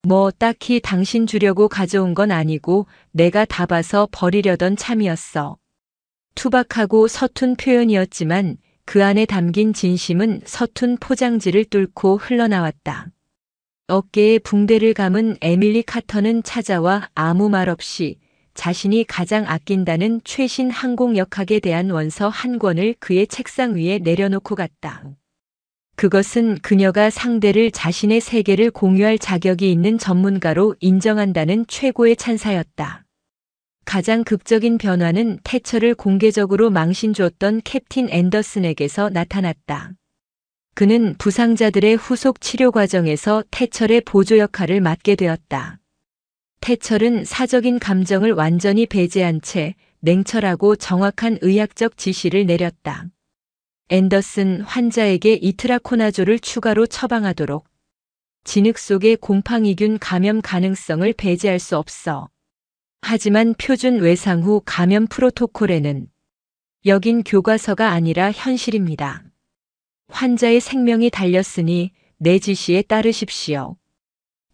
뭐 딱히 당신 주려고 가져온 건 아니고 내가 다 봐서 버리려던 참이었어. 투박하고 서툰 표현이었지만 그 안에 담긴 진심은 서툰 포장지를 뚫고 흘러나왔다. 어깨에 붕대를 감은 에밀리 카터는 찾아와 아무 말 없이 자신이 가장 아낀다는 최신 항공역학에 대한 원서 한 권을 그의 책상 위에 내려놓고 갔다. 그것은 그녀가 상대를 자신의 세계를 공유할 자격이 있는 전문가로 인정한다는 최고의 찬사였다. 가장 극적인 변화는 태처를 공개적으로 망신 주었던 캡틴 앤더슨에게서 나타났다. 그는 부상자들의 후속 치료 과정에서 태처의 보조 역할을 맡게 되었다. 태철은 사적인 감정을 완전히 배제한 채 냉철하고 정확한 의학적 지시를 내렸다. 앤더슨 환자에게 이트라코나졸을 추가로 처방하도록. 진흙 속의 곰팡이균 감염 가능성을 배제할 수 없어. 하지만 표준 외상 후 감염 프로토콜에는 여긴 교과서가 아니라 현실입니다. 환자의 생명이 달렸으니 내 지시에 따르십시오.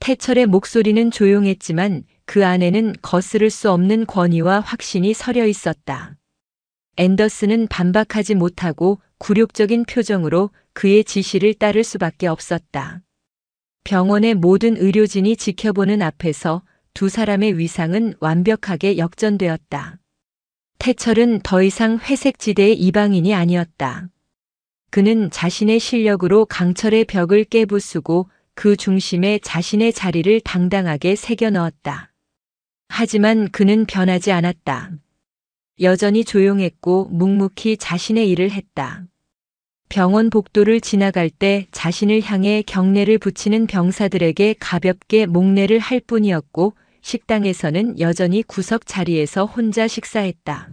태철의 목소리는 조용했지만 그 안에는 거스를 수 없는 권위와 확신이 서려 있었다. 앤더슨은 반박하지 못하고 굴욕적인 표정으로 그의 지시를 따를 수밖에 없었다. 병원의 모든 의료진이 지켜보는 앞에서 두 사람의 위상은 완벽하게 역전되었다. 태철은 더 이상 회색지대의 이방인이 아니었다. 그는 자신의 실력으로 강철의 벽을 깨부수고 그 중심에 자신의 자리를 당당하게 새겨 넣었다. 하지만 그는 변하지 않았다. 여전히 조용했고 묵묵히 자신의 일을 했다. 병원 복도를 지나갈 때 자신을 향해 경례를 붙이는 병사들에게 가볍게 목례를 할 뿐이었고 식당에서는 여전히 구석 자리에서 혼자 식사했다.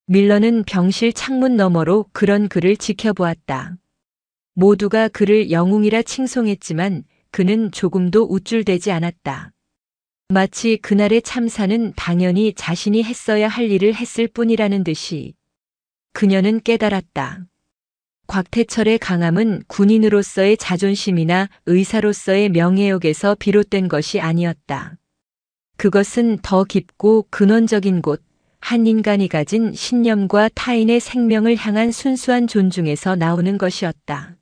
밀러는 병실 창문 너머로 그런 그를 지켜보았다. 모두가 그를 영웅이라 칭송했지만 그는 조금도 우쭐대지 않았다. 마치 그날의 참사는 당연히 자신이 했어야 할 일을 했을 뿐이라는 듯이. 그녀는 깨달았다. 곽태철의 강함은 군인으로서의 자존심이나 의사로서의 명예욕에서 비롯된 것이 아니었다. 그것은 더 깊고 근원적인 곳, 한 인간이 가진 신념과 타인의 생명을 향한 순수한 존중에서 나오는 것이었다.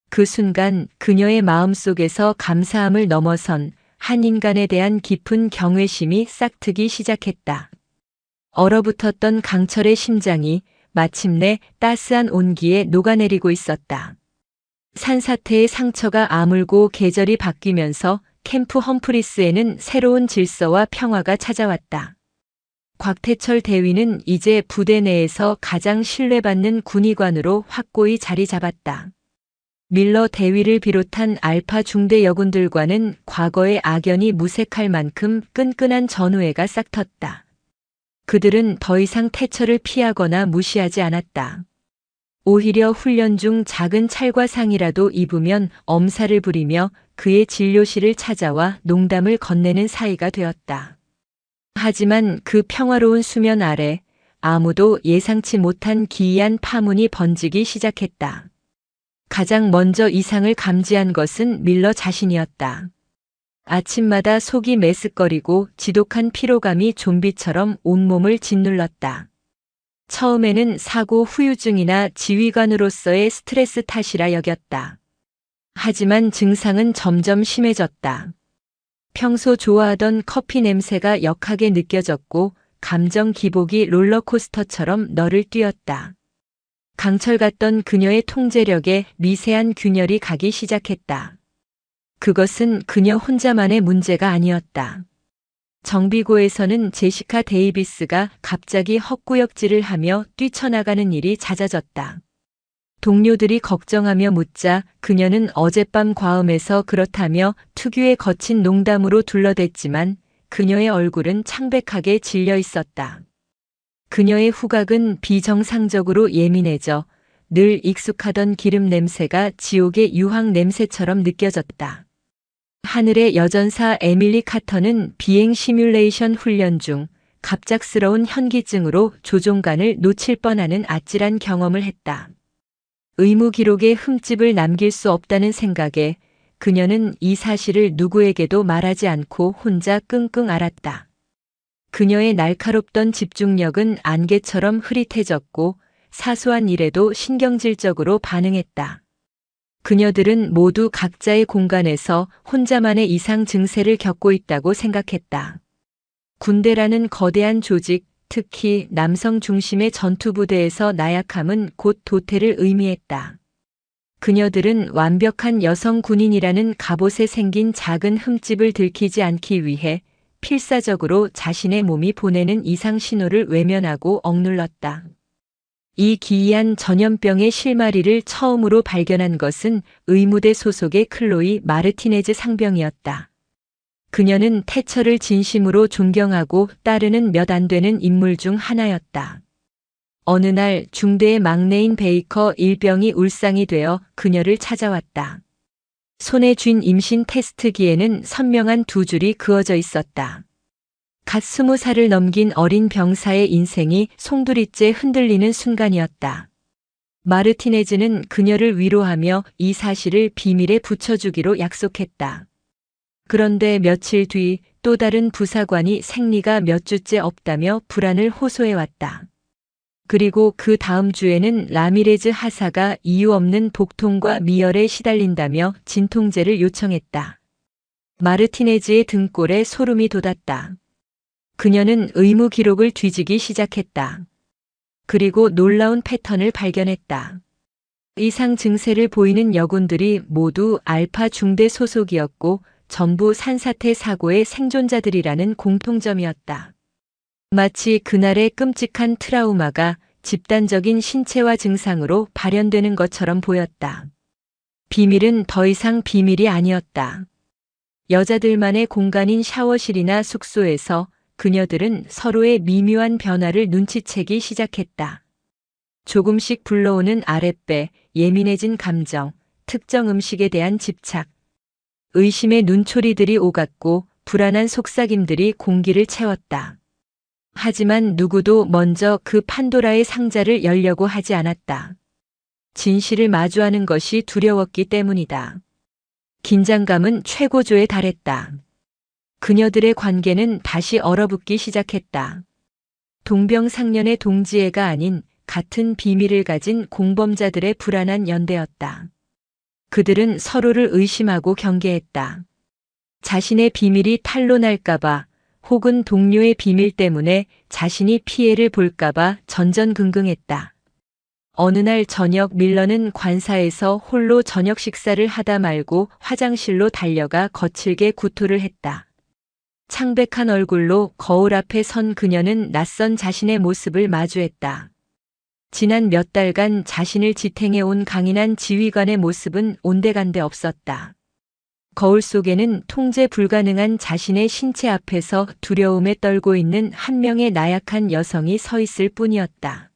그 순간 그녀의 마음속에서 감사함을 넘어선 한 인간에 대한 깊은 경외심이 싹트기 시작했다. 얼어붙었던 강철의 심장이 마침내 따스한 온기에 녹아내리고 있었다. 산사태의 상처가 아물고 계절이 바뀌면서 캠프 험프리스에는 새로운 질서와 평화가 찾아왔다. 곽태철 대위는 이제 부대 내에서 가장 신뢰받는 군의관으로 확고히 자리 잡았다. 밀러 대위를 비롯한 알파 중대 여군들과는 과거의 악연이 무색할 만큼 끈끈한 전우애가 싹텄다. 그들은 더 이상 태철을 피하거나 무시하지 않았다. 오히려 훈련 중 작은 찰과상이라도 입으면 엄살을 부리며 그의 진료실을 찾아와 농담을 건네는 사이가 되었다. 하지만 그 평화로운 수면 아래 아무도 예상치 못한 기이한 파문이 번지기 시작했다. 가장 먼저 이상을 감지한 것은 밀러 자신이었다. 아침마다 속이 메스꺼리고 지독한 피로감이 좀비처럼 온몸을 짓눌렀다. 처음에는 사고 후유증이나 지휘관으로서의 스트레스 탓이라 여겼다. 하지만 증상은 점점 심해졌다. 평소 좋아하던 커피 냄새가 역하게 느껴졌고 감정 기복이 롤러코스터처럼 너를 뛰었다. 강철 같던 그녀의 통제력에 미세한 균열이 가기 시작했다. 그것은 그녀 혼자만의 문제가 아니었다. 정비고에서는 제시카 데이비스가 갑자기 헛구역질을 하며 뛰쳐나가는 일이 잦아졌다. 동료들이 걱정하며 묻자 그녀는 어젯밤 과음에서 그렇다며 특유의 거친 농담으로 둘러댔지만 그녀의 얼굴은 창백하게 질려 있었다. 그녀의 후각은 비정상적으로 예민해져 늘 익숙하던 기름 냄새가 지옥의 유황 냄새처럼 느껴졌다. 하늘의 여전사 에밀리 카터는 비행 시뮬레이션 훈련 중 갑작스러운 현기증으로 조종관을 놓칠 뻔하는 아찔한 경험을 했다. 의무 기록에 흠집을 남길 수 없다는 생각에 그녀는 이 사실을 누구에게도 말하지 않고 혼자 끙끙 앓았다. 그녀의 날카롭던 집중력은 안개처럼 흐릿해졌고 사소한 일에도 신경질적으로 반응했다. 그녀들은 모두 각자의 공간에서 혼자만의 이상 증세를 겪고 있다고 생각했다. 군대라는 거대한 조직, 특히 남성 중심의 전투부대에서 나약함은 곧 도태를 의미했다. 그녀들은 완벽한 여성 군인이라는 갑옷에 생긴 작은 흠집을 들키지 않기 위해 필사적으로 자신의 몸이 보내는 이상 신호를 외면하고 억눌렀다. 이 기이한 전염병의 실마리를 처음으로 발견한 것은 의무대 소속의 클로이 마르티네즈 상병이었다. 그녀는 태처를 진심으로 존경하고 따르는 몇 안 되는 인물 중 하나였다. 어느 날 중대의 막내인 베이커 일병이 울상이 되어 그녀를 찾아왔다. 손에 쥔 임신 테스트기에는 선명한 두 줄이 그어져 있었다. 갓 20살을 넘긴 어린 병사의 인생이 송두리째 흔들리는 순간이었다. 마르티네즈는 그녀를 위로하며 이 사실을 비밀에 붙여주기로 약속했다. 그런데 며칠 뒤 또 다른 부사관이 생리가 몇 주째 없다며 불안을 호소해왔다. 그리고 그 다음 주에는 라미레즈 하사가 이유 없는 복통과 미열에 시달린다며 진통제를 요청했다. 마르티네즈의 등골에 소름이 돋았다. 그녀는 의무 기록을 뒤지기 시작했다. 그리고 놀라운 패턴을 발견했다. 이상 증세를 보이는 여군들이 모두 알파 중대 소속이었고 전부 산사태 사고의 생존자들이라는 공통점이었다. 마치 그날의 끔찍한 트라우마가 집단적인 신체화 증상으로 발현되는 것처럼 보였다. 비밀은 더 이상 비밀이 아니었다. 여자들만의 공간인 샤워실이나 숙소에서 그녀들은 서로의 미묘한 변화를 눈치채기 시작했다. 조금씩 불러오는 아랫배, 예민해진 감정, 특정 음식에 대한 집착, 의심의 눈초리들이 오갔고 불안한 속삭임들이 공기를 채웠다. 하지만 누구도 먼저 그 판도라의 상자를 열려고 하지 않았다. 진실을 마주하는 것이 두려웠기 때문이다. 긴장감은 최고조에 달했다. 그녀들의 관계는 다시 얼어붙기 시작했다. 동병상련의 동지애가 아닌 같은 비밀을 가진 공범자들의 불안한 연대였다. 그들은 서로를 의심하고 경계했다. 자신의 비밀이 탄로날까봐 혹은 동료의 비밀 때문에 자신이 피해를 볼까봐 전전긍긍했다. 어느 날 저녁 밀러는 관사에서 홀로 저녁 식사를 하다 말고 화장실로 달려가 거칠게 구토를 했다. 창백한 얼굴로 거울 앞에 선 그녀는 낯선 자신의 모습을 마주했다. 지난 몇 달간 자신을 지탱해온 강인한 지휘관의 모습은 온데간데 없었다. 거울 속에는 통제 불가능한 자신의 신체 앞에서 두려움에 떨고 있는 한 명의 나약한 여성이 서 있을 뿐이었다.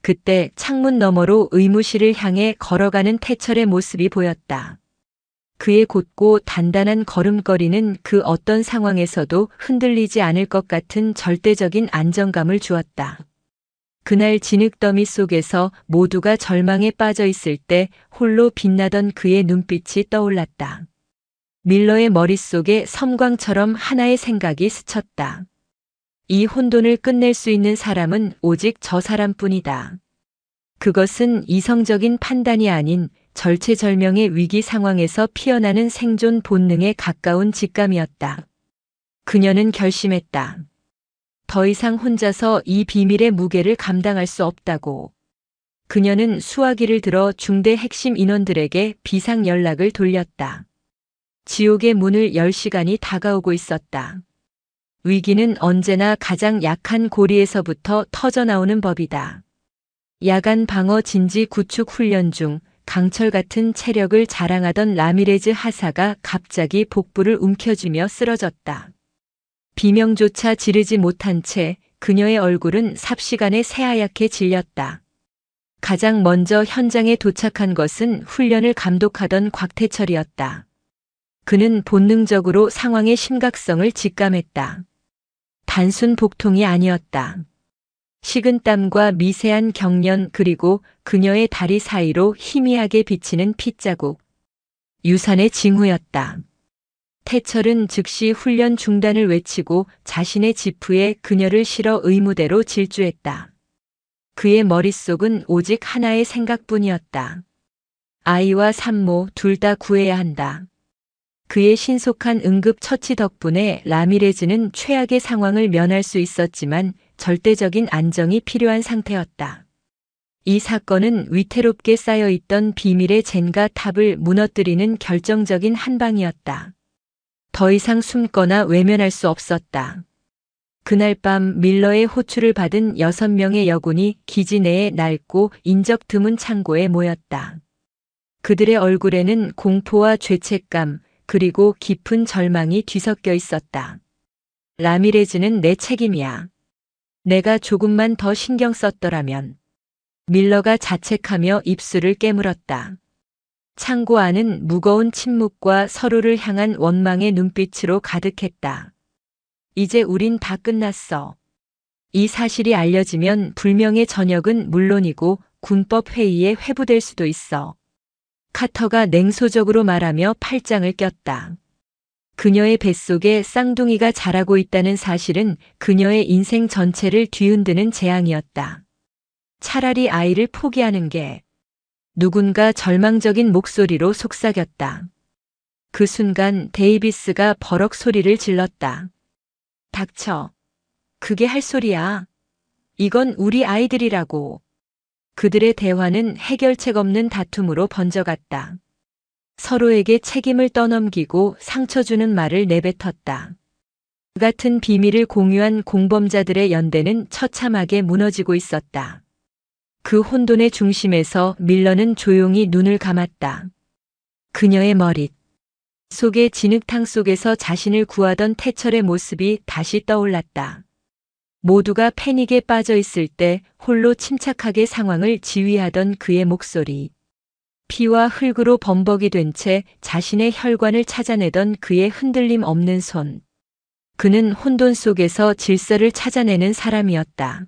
그때 창문 너머로 의무실을 향해 걸어가는 태철의 모습이 보였다. 그의 곧고 단단한 걸음걸이는 그 어떤 상황에서도 흔들리지 않을 것 같은 절대적인 안정감을 주었다. 그날 진흙더미 속에서 모두가 절망에 빠져 있을 때 홀로 빛나던 그의 눈빛이 떠올랐다. 밀러의 머릿속에 섬광처럼 하나의 생각이 스쳤다. 이 혼돈을 끝낼 수 있는 사람은 오직 저 사람뿐이다. 그것은 이성적인 판단이 아닌 절체절명의 위기 상황에서 피어나는 생존 본능에 가까운 직감이었다. 그녀는 결심했다. 더 이상 혼자서 이 비밀의 무게를 감당할 수 없다고. 그녀는 수화기를 들어 중대 핵심 인원들에게 비상 연락을 돌렸다. 지옥의 문을 열 시간이 다가오고 있었다. 위기는 언제나 가장 약한 고리에서부터 터져나오는 법이다. 야간 방어 진지 구축 훈련 중 강철 같은 체력을 자랑하던 라미레즈 하사가 갑자기 복부를 움켜쥐며 쓰러졌다. 비명조차 지르지 못한 채 그녀의 얼굴은 삽시간에 새하얗게 질렸다. 가장 먼저 현장에 도착한 것은 훈련을 감독하던 곽태철이었다. 그는 본능적으로 상황의 심각성을 직감했다. 단순 복통이 아니었다. 식은땀과 미세한 경련 그리고 그녀의 다리 사이로 희미하게 비치는 핏자국. 유산의 징후였다. 태철은 즉시 훈련 중단을 외치고 자신의 지프에 그녀를 실어 의무대로 질주했다. 그의 머릿속은 오직 하나의 생각뿐이었다. 아이와 산모 둘 다 구해야 한다. 그의 신속한 응급처치 덕분에 라미레즈는 최악의 상황을 면할 수 있었지만 절대적인 안정이 필요한 상태였다. 이 사건은 위태롭게 쌓여있던 비밀의 젠가 탑을 무너뜨리는 결정적인 한 방이었다. 더 이상 숨거나 외면할 수 없었다. 그날 밤 밀러의 호출을 받은 6명의 여군이 기지 내의 낡고 인적 드문 창고에 모였다. 그들의 얼굴에는 공포와 죄책감 그리고 깊은 절망이 뒤섞여 있었다. 라미레즈는 내 책임이야. 내가 조금만 더 신경 썼더라면. 밀러가 자책하며 입술을 깨물었다. 창고 안은 무거운 침묵과 서로를 향한 원망의 눈빛으로 가득했다. 이제 우린 다 끝났어. 이 사실이 알려지면 불명의 전역은 물론이고 군법 회의에 회부될 수도 있어. 카터가 냉소적으로 말하며 팔짱을 꼈다. 그녀의 뱃속에 쌍둥이가 자라고 있다는 사실은 그녀의 인생 전체를 뒤흔드는 재앙이었다. 차라리 아이를 포기하는 게 누군가 절망적인 목소리로 속삭였다. 그 순간 데이비스가 버럭 소리를 질렀다. 닥쳐. 그게 할 소리야. 이건 우리 아이들이라고. 그들의 대화는 해결책 없는 다툼으로 번져갔다. 서로에게 책임을 떠넘기고 상처 주는 말을 내뱉었다. 그 같은 비밀을 공유한 공범자들의 연대는 처참하게 무너지고 있었다. 그 혼돈의 중심에서 밀러는 조용히 눈을 감았다. 그녀의 머릿 속의 진흙탕 속에서 자신을 구하던 태철의 모습이 다시 떠올랐다. 모두가 패닉에 빠져 있을 때 홀로 침착하게 상황을 지휘하던 그의 목소리. 피와 흙으로 범벅이 된 채 자신의 혈관을 찾아내던 그의 흔들림 없는 손. 그는 혼돈 속에서 질서를 찾아내는 사람이었다.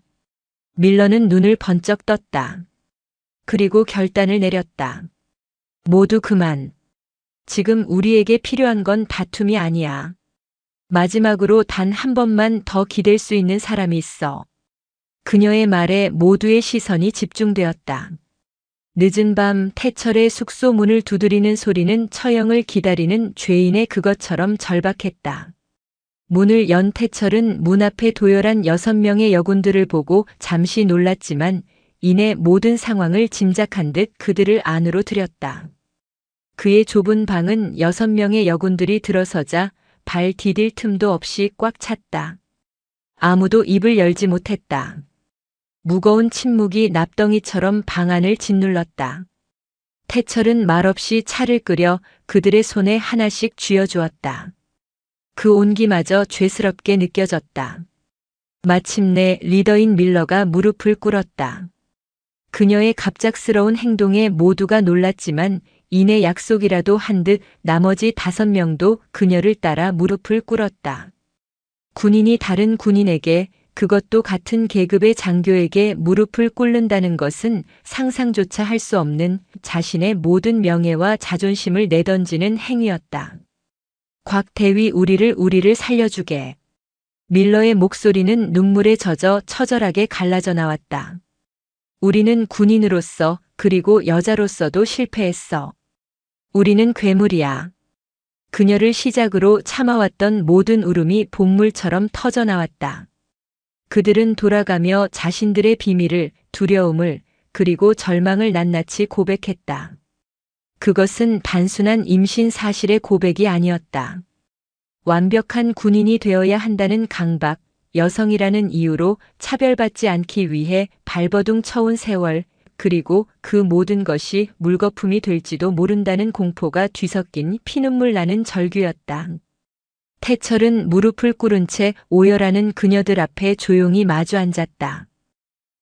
밀러는 눈을 번쩍 떴다. 그리고 결단을 내렸다. 모두 그만. 지금 우리에게 필요한 건 다툼이 아니야. 마지막으로 단 한 번만 더 기댈 수 있는 사람이 있어. 그녀의 말에 모두의 시선이 집중되었다. 늦은 밤 태철의 숙소 문을 두드리는 소리는 처형을 기다리는 죄인의 그것처럼 절박했다. 문을 연 태철은 문 앞에 도열한 6명의 여군들을 보고 잠시 놀랐지만 이내 모든 상황을 짐작한 듯 그들을 안으로 들였다. 그의 좁은 방은 6명의 여군들이 들어서자 발 디딜 틈도 없이 꽉 찼다. 아무도 입을 열지 못했다. 무거운 침묵이 납덩이처럼 방 안을 짓눌렀다. 태철은 말없이 차를 끓여 그들의 손에 하나씩 쥐어주었다. 그 온기마저 죄스럽게 느껴졌다. 마침내 리더인 밀러가 무릎을 꿇었다. 그녀의 갑작스러운 행동에 모두가 놀랐지만 이내 약속이라도 한 듯 나머지 5명도 그녀를 따라 무릎을 꿇었다. 군인이 다른 군인에게 그것도 같은 계급의 장교에게 무릎을 꿇는다는 것은 상상조차 할 수 없는 자신의 모든 명예와 자존심을 내던지는 행위였다. 곽 대위 우리를 살려주게. 밀러의 목소리는 눈물에 젖어 처절하게 갈라져 나왔다. 우리는 군인으로서 그리고 여자로서도 실패했어. 우리는 괴물이야. 그녀를 시작으로 참아왔던 모든 울음이 본물처럼 터져 나왔다. 그들은 돌아가며 자신들의 비밀을, 두려움을, 그리고 절망을 낱낱이 고백했다. 그것은 단순한 임신 사실의 고백이 아니었다. 완벽한 군인이 되어야 한다는 강박, 여성이라는 이유로 차별받지 않기 위해 발버둥 쳐온 세월, 그리고 그 모든 것이 물거품이 될지도 모른다는 공포가 뒤섞인 피눈물 나는 절규였다. 태철은 무릎을 꿇은 채 오열하는 그녀들 앞에 조용히 마주 앉았다.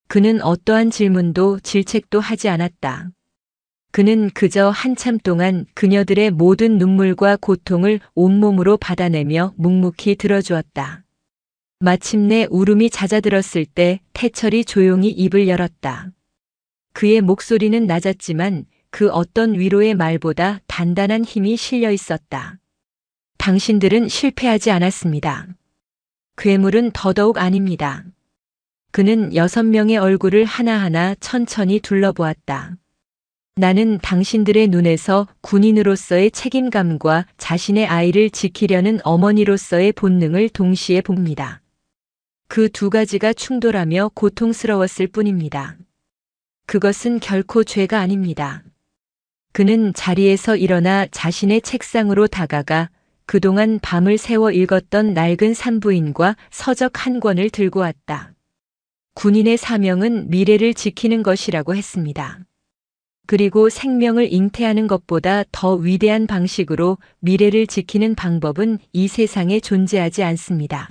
그는 어떠한 질문도 질책도 하지 않았다. 그는 그저 한참 동안 그녀들의 모든 눈물과 고통을 온몸으로 받아내며 묵묵히 들어주었다. 마침내 울음이 잦아들었을 때 태철이 조용히 입을 열었다. 그의 목소리는 낮았지만 그 어떤 위로의 말보다 단단한 힘이 실려 있었다. 당신들은 실패하지 않았습니다. 괴물은 더더욱 아닙니다. 그는 6명의 얼굴을 하나하나 천천히 둘러보았다. 나는 당신들의 눈에서 군인으로서의 책임감과 자신의 아이를 지키려는 어머니로서의 본능을 동시에 봅니다. 그 두 가지가 충돌하며 고통스러웠을 뿐입니다. 그것은 결코 죄가 아닙니다. 그는 자리에서 일어나 자신의 책상으로 다가가 그동안 밤을 새워 읽었던 낡은 산부인과 서적 한 권을 들고 왔다. 군인의 사명은 미래를 지키는 것이라고 했습니다. 그리고 생명을 잉태하는 것보다 더 위대한 방식으로 미래를 지키는 방법은 이 세상에 존재하지 않습니다.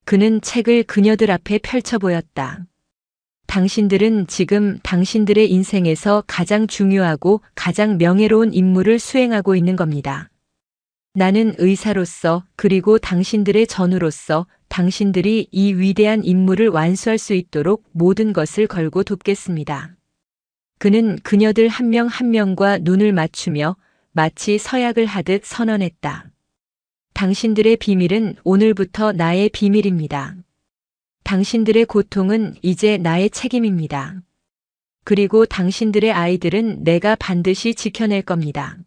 그는 책을 그녀들 앞에 펼쳐 보였다. 당신들은 지금 당신들의 인생에서 가장 중요하고 가장 명예로운 임무를 수행하고 있는 겁니다. 나는 의사로서 그리고 당신들의 전우로서 당신들이 이 위대한 임무를 완수할 수 있도록 모든 것을 걸고 돕겠습니다. 그는 그녀들 한 명 한 명과 눈을 맞추며 마치 서약을 하듯 선언했다. 당신들의 비밀은 오늘부터 나의 비밀입니다. 당신들의 고통은 이제 나의 책임입니다. 그리고 당신들의 아이들은 내가 반드시 지켜낼 겁니다.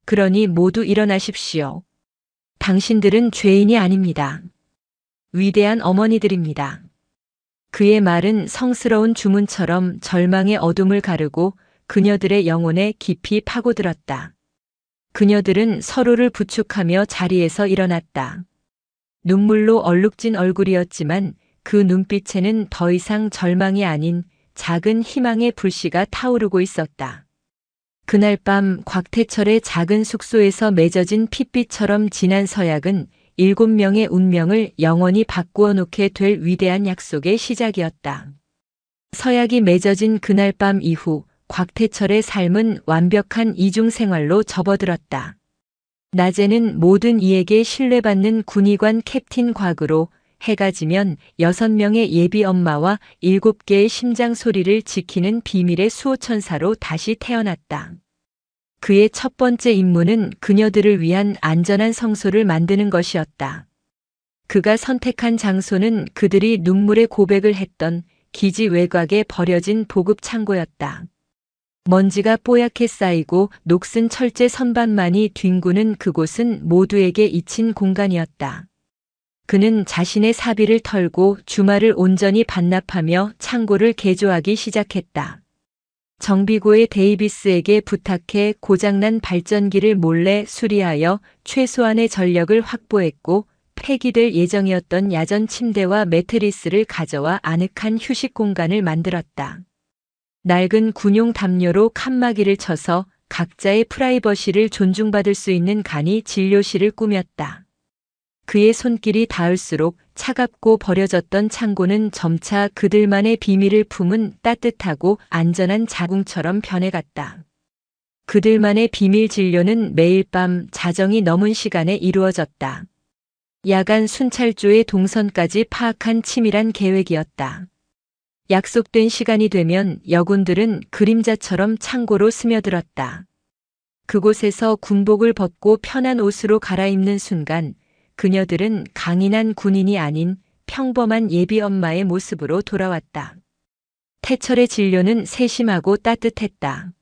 그러니 모두 일어나십시오. 당신들은 죄인이 아닙니다. 위대한 어머니들입니다. 그의 말은 성스러운 주문처럼 절망의 어둠을 가르고 그녀들의 영혼에 깊이 파고들었다. 그녀들은 서로를 부축하며 자리에서 일어났다. 눈물로 얼룩진 얼굴이었지만 그 눈빛에는 더 이상 절망이 아닌 작은 희망의 불씨가 타오르고 있었다. 그날 밤 곽태철의 작은 숙소에서 맺어진 핏빛처럼 진한 서약은 7명의 운명을 영원히 바꾸어 놓게 될 위대한 약속의 시작이었다. 서약이 맺어진 그날 밤 이후 곽태철의 삶은 완벽한 이중 생활로 접어들었다. 낮에는 모든 이에게 신뢰받는 군의관 캡틴 곽으로, 해가 지면 6명의 예비 엄마와 7개의 심장 소리를 지키는 비밀의 수호천사로 다시 태어났다. 그의 첫 번째 임무는 그녀들을 위한 안전한 성소를 만드는 것이었다. 그가 선택한 장소는 그들이 눈물의 고백을 했던 기지 외곽에 버려진 보급 창고였다. 먼지가 뽀얗게 쌓이고 녹슨 철제 선반만이 뒹구는 그곳은 모두에게 잊힌 공간이었다. 그는 자신의 사비를 털고 주말을 온전히 반납하며 창고를 개조하기 시작했다. 정비고의 데이비스에게 부탁해 고장난 발전기를 몰래 수리하여 최소한의 전력을 확보했고 폐기될 예정이었던 야전 침대와 매트리스를 가져와 아늑한 휴식 공간을 만들었다. 낡은 군용 담요로 칸막이를 쳐서 각자의 프라이버시를 존중받을 수 있는 간이 진료실을 꾸몄다. 그의 손길이 닿을수록 차갑고 버려졌던 창고는 점차 그들만의 비밀을 품은 따뜻하고 안전한 자궁처럼 변해갔다. 그들만의 비밀 진료는 매일 밤 자정이 넘은 시간에 이루어졌다. 야간 순찰조의 동선까지 파악한 치밀한 계획이었다. 약속된 시간이 되면 여군들은 그림자처럼 창고로 스며들었다. 그곳에서 군복을 벗고 편한 옷으로 갈아입는 순간 그녀들은 강인한 군인이 아닌 평범한 예비 엄마의 모습으로 돌아왔다. 태철의 진료는 세심하고 따뜻했다.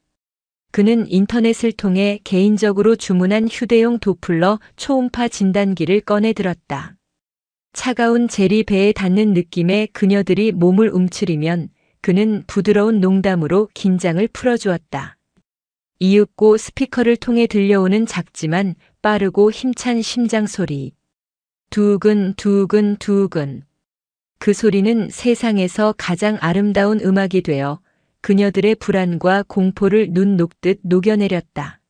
그는 인터넷을 통해 개인적으로 주문한 휴대용 도플러 초음파 진단기를 꺼내 들었다. 차가운 젤이 배에 닿는 느낌에 그녀들이 몸을 움츠리면 그는 부드러운 농담으로 긴장을 풀어주었다. 이윽고 스피커를 통해 들려오는 작지만 빠르고 힘찬 심장 소리. 두근 두근 두근. 그 소리는 세상에서 가장 아름다운 음악이 되어 그녀들의 불안과 공포를 눈 녹듯 녹여내렸다.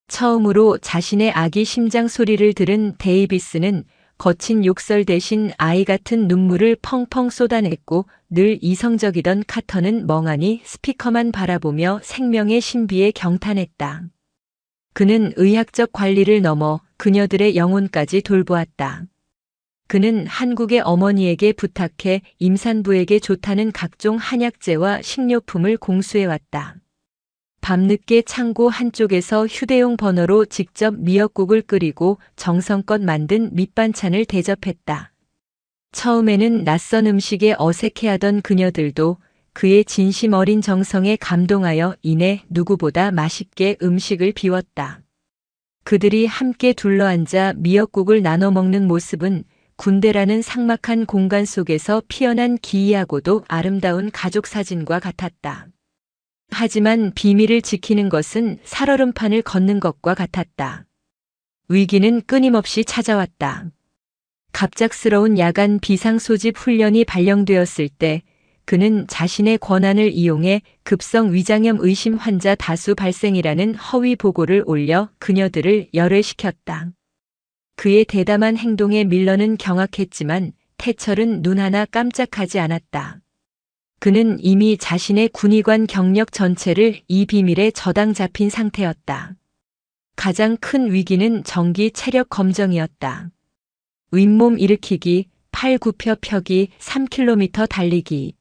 처음으로 자신의 아기 심장 소리를 들은 데이비스는 거친 욕설 대신 아이 같은 눈물을 펑펑 쏟아냈고 늘 이성적이던 카터는 멍하니 스피커만 바라보며 생명의 신비에 경탄했다. 그는 의학적 관리를 넘어 그녀들의 영혼까지 돌보았다. 그는 한국의 어머니에게 부탁해 임산부에게 좋다는 각종 한약재와 식료품을 공수해왔다. 밤늦게 창고 한쪽에서 휴대용 버너로 직접 미역국을 끓이고 정성껏 만든 밑반찬을 대접했다. 처음에는 낯선 음식에 어색해하던 그녀들도 그의 진심 어린 정성에 감동하여 이내 누구보다 맛있게 음식을 비웠다. 그들이 함께 둘러앉아 미역국을 나눠 먹는 모습은 군대라는 삭막한 공간 속에서 피어난 기이하고도 아름다운 가족 사진과 같았다. 하지만 비밀을 지키는 것은 살얼음판을 걷는 것과 같았다. 위기는 끊임없이 찾아왔다. 갑작스러운 야간 비상소집 훈련이 발령되었을 때 그는 자신의 권한을 이용해 급성 위장염 의심 환자 다수 발생이라는 허위 보고를 올려 그녀들을 열외시켰다. 그의 대담한 행동에 밀러는 경악했지만 태철은 눈 하나 깜짝하지 않았다. 그는 이미 자신의 군의관 경력 전체를 이 비밀에 저당 잡힌 상태였다. 가장 큰 위기는 정기 체력 검정이었다. 윗몸 일으키기, 팔 굽혀 펴기, 3km 달리기.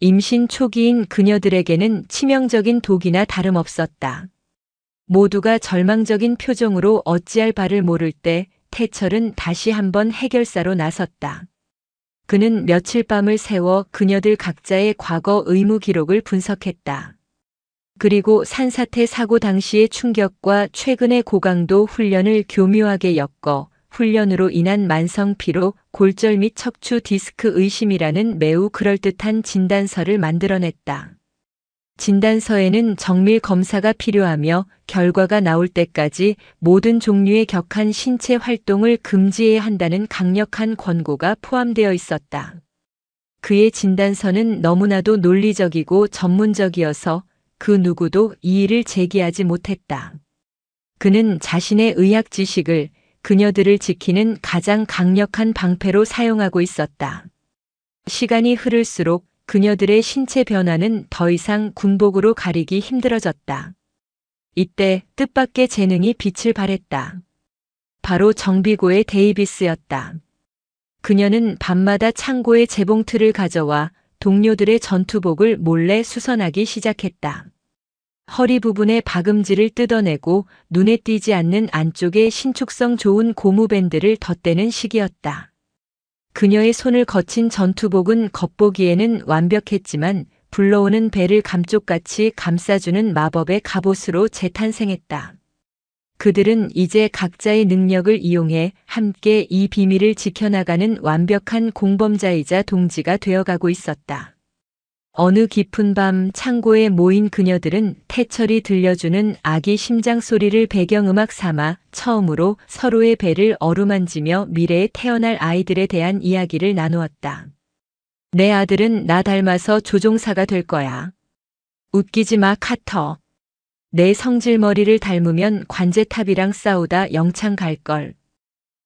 임신 초기인 그녀들에게는 치명적인 독이나 다름없었다. 모두가 절망적인 표정으로 어찌할 바를 모를 때 태철은 다시 한번 해결사로 나섰다. 그는 며칠 밤을 새워 그녀들 각자의 과거 의무 기록을 분석했다. 그리고 산사태 사고 당시의 충격과 최근의 고강도 훈련을 교묘하게 엮어 훈련으로 인한 만성 피로, 골절 및 척추 디스크 의심이라는 매우 그럴듯한 진단서를 만들어냈다. 진단서에는 정밀 검사가 필요하며 결과가 나올 때까지 모든 종류의 격한 신체 활동을 금지해야 한다는 강력한 권고가 포함되어 있었다. 그의 진단서는 너무나도 논리적이고 전문적이어서 그 누구도 이의를 제기하지 못했다. 그는 자신의 의학 지식을 그녀들을 지키는 가장 강력한 방패로 사용하고 있었다. 시간이 흐를수록 그녀들의 신체 변화는 더 이상 군복으로 가리기 힘들어졌다. 이때 뜻밖의 재능이 빛을 발했다. 바로 정비고의 데이비스였다. 그녀는 밤마다 창고에 재봉틀을 가져와 동료들의 전투복을 몰래 수선하기 시작했다. 허리 부분의 박음질을 뜯어내고 눈에 띄지 않는 안쪽에 신축성 좋은 고무밴드를 덧대는 시기였다. 그녀의 손을 거친 전투복은 겉보기에는 완벽했지만 불러오는 배를 감쪽같이 감싸주는 마법의 갑옷으로 재탄생했다. 그들은 이제 각자의 능력을 이용해 함께 이 비밀을 지켜나가는 완벽한 공범자이자 동지가 되어가고 있었다. 어느 깊은 밤 창고에 모인 그녀들은 태철이 들려주는 아기 심장 소리를 배경음악 삼아 처음으로 서로의 배를 어루만지며 미래에 태어날 아이들에 대한 이야기를 나누었다. 내 아들은 나 닮아서 조종사가 될 거야. 웃기지 마, 카터. 내 성질머리를 닮으면 관제탑이랑 싸우다 영창 갈걸.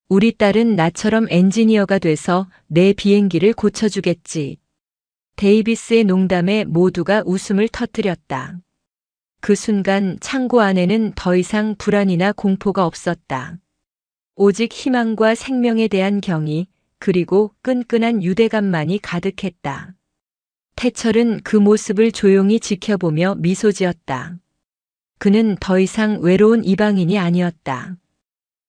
우리 딸은 나처럼 엔지니어가 돼서 내 비행기를 고쳐주겠지. 데이비스의 농담에 모두가 웃음을 터뜨렸다. 그 순간 창고 안에는 더 이상 불안이나 공포가 없었다. 오직 희망과 생명에 대한 경의, 그리고 끈끈한 유대감만이 가득했다. 태철은 그 모습을 조용히 지켜보며 미소 지었다. 그는 더 이상 외로운 이방인이 아니었다.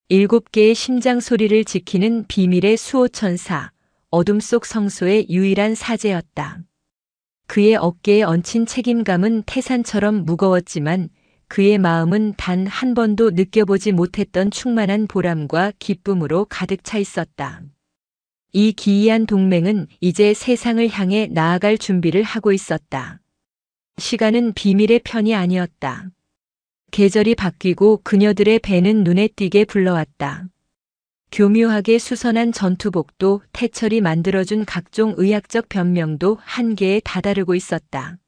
7개의 심장 소리를 지키는 비밀의 수호천사, 어둠 속 성소의 유일한 사제였다. 그의 어깨에 얹힌 책임감은 태산처럼 무거웠지만 그의 마음은 단 한 번도 느껴보지 못했던 충만한 보람과 기쁨으로 가득 차 있었다. 이 기이한 동맹은 이제 세상을 향해 나아갈 준비를 하고 있었다. 시간은 비밀의 편이 아니었다. 계절이 바뀌고 그녀들의 배는 눈에 띄게 불러왔다. 교묘하게 수선한 전투복도 태철이 만들어준 각종 의학적 변명도 한계에 다다르고 있었다.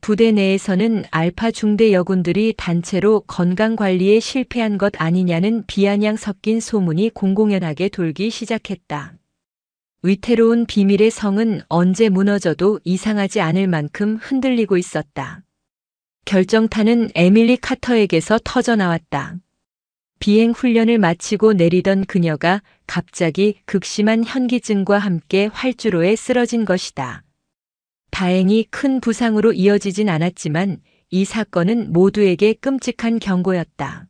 부대 내에서는 알파 중대 여군들이 단체로 건강관리에 실패한 것 아니냐는 비아냥 섞인 소문이 공공연하게 돌기 시작했다. 위태로운 비밀의 성은 언제 무너져도 이상하지 않을 만큼 흔들리고 있었다. 결정타는 에밀리 카터에게서 터져나왔다. 비행 훈련을 마치고 내리던 그녀가 갑자기 극심한 현기증과 함께 활주로에 쓰러진 것이다. 다행히 큰 부상으로 이어지진 않았지만 이 사건은 모두에게 끔찍한 경고였다.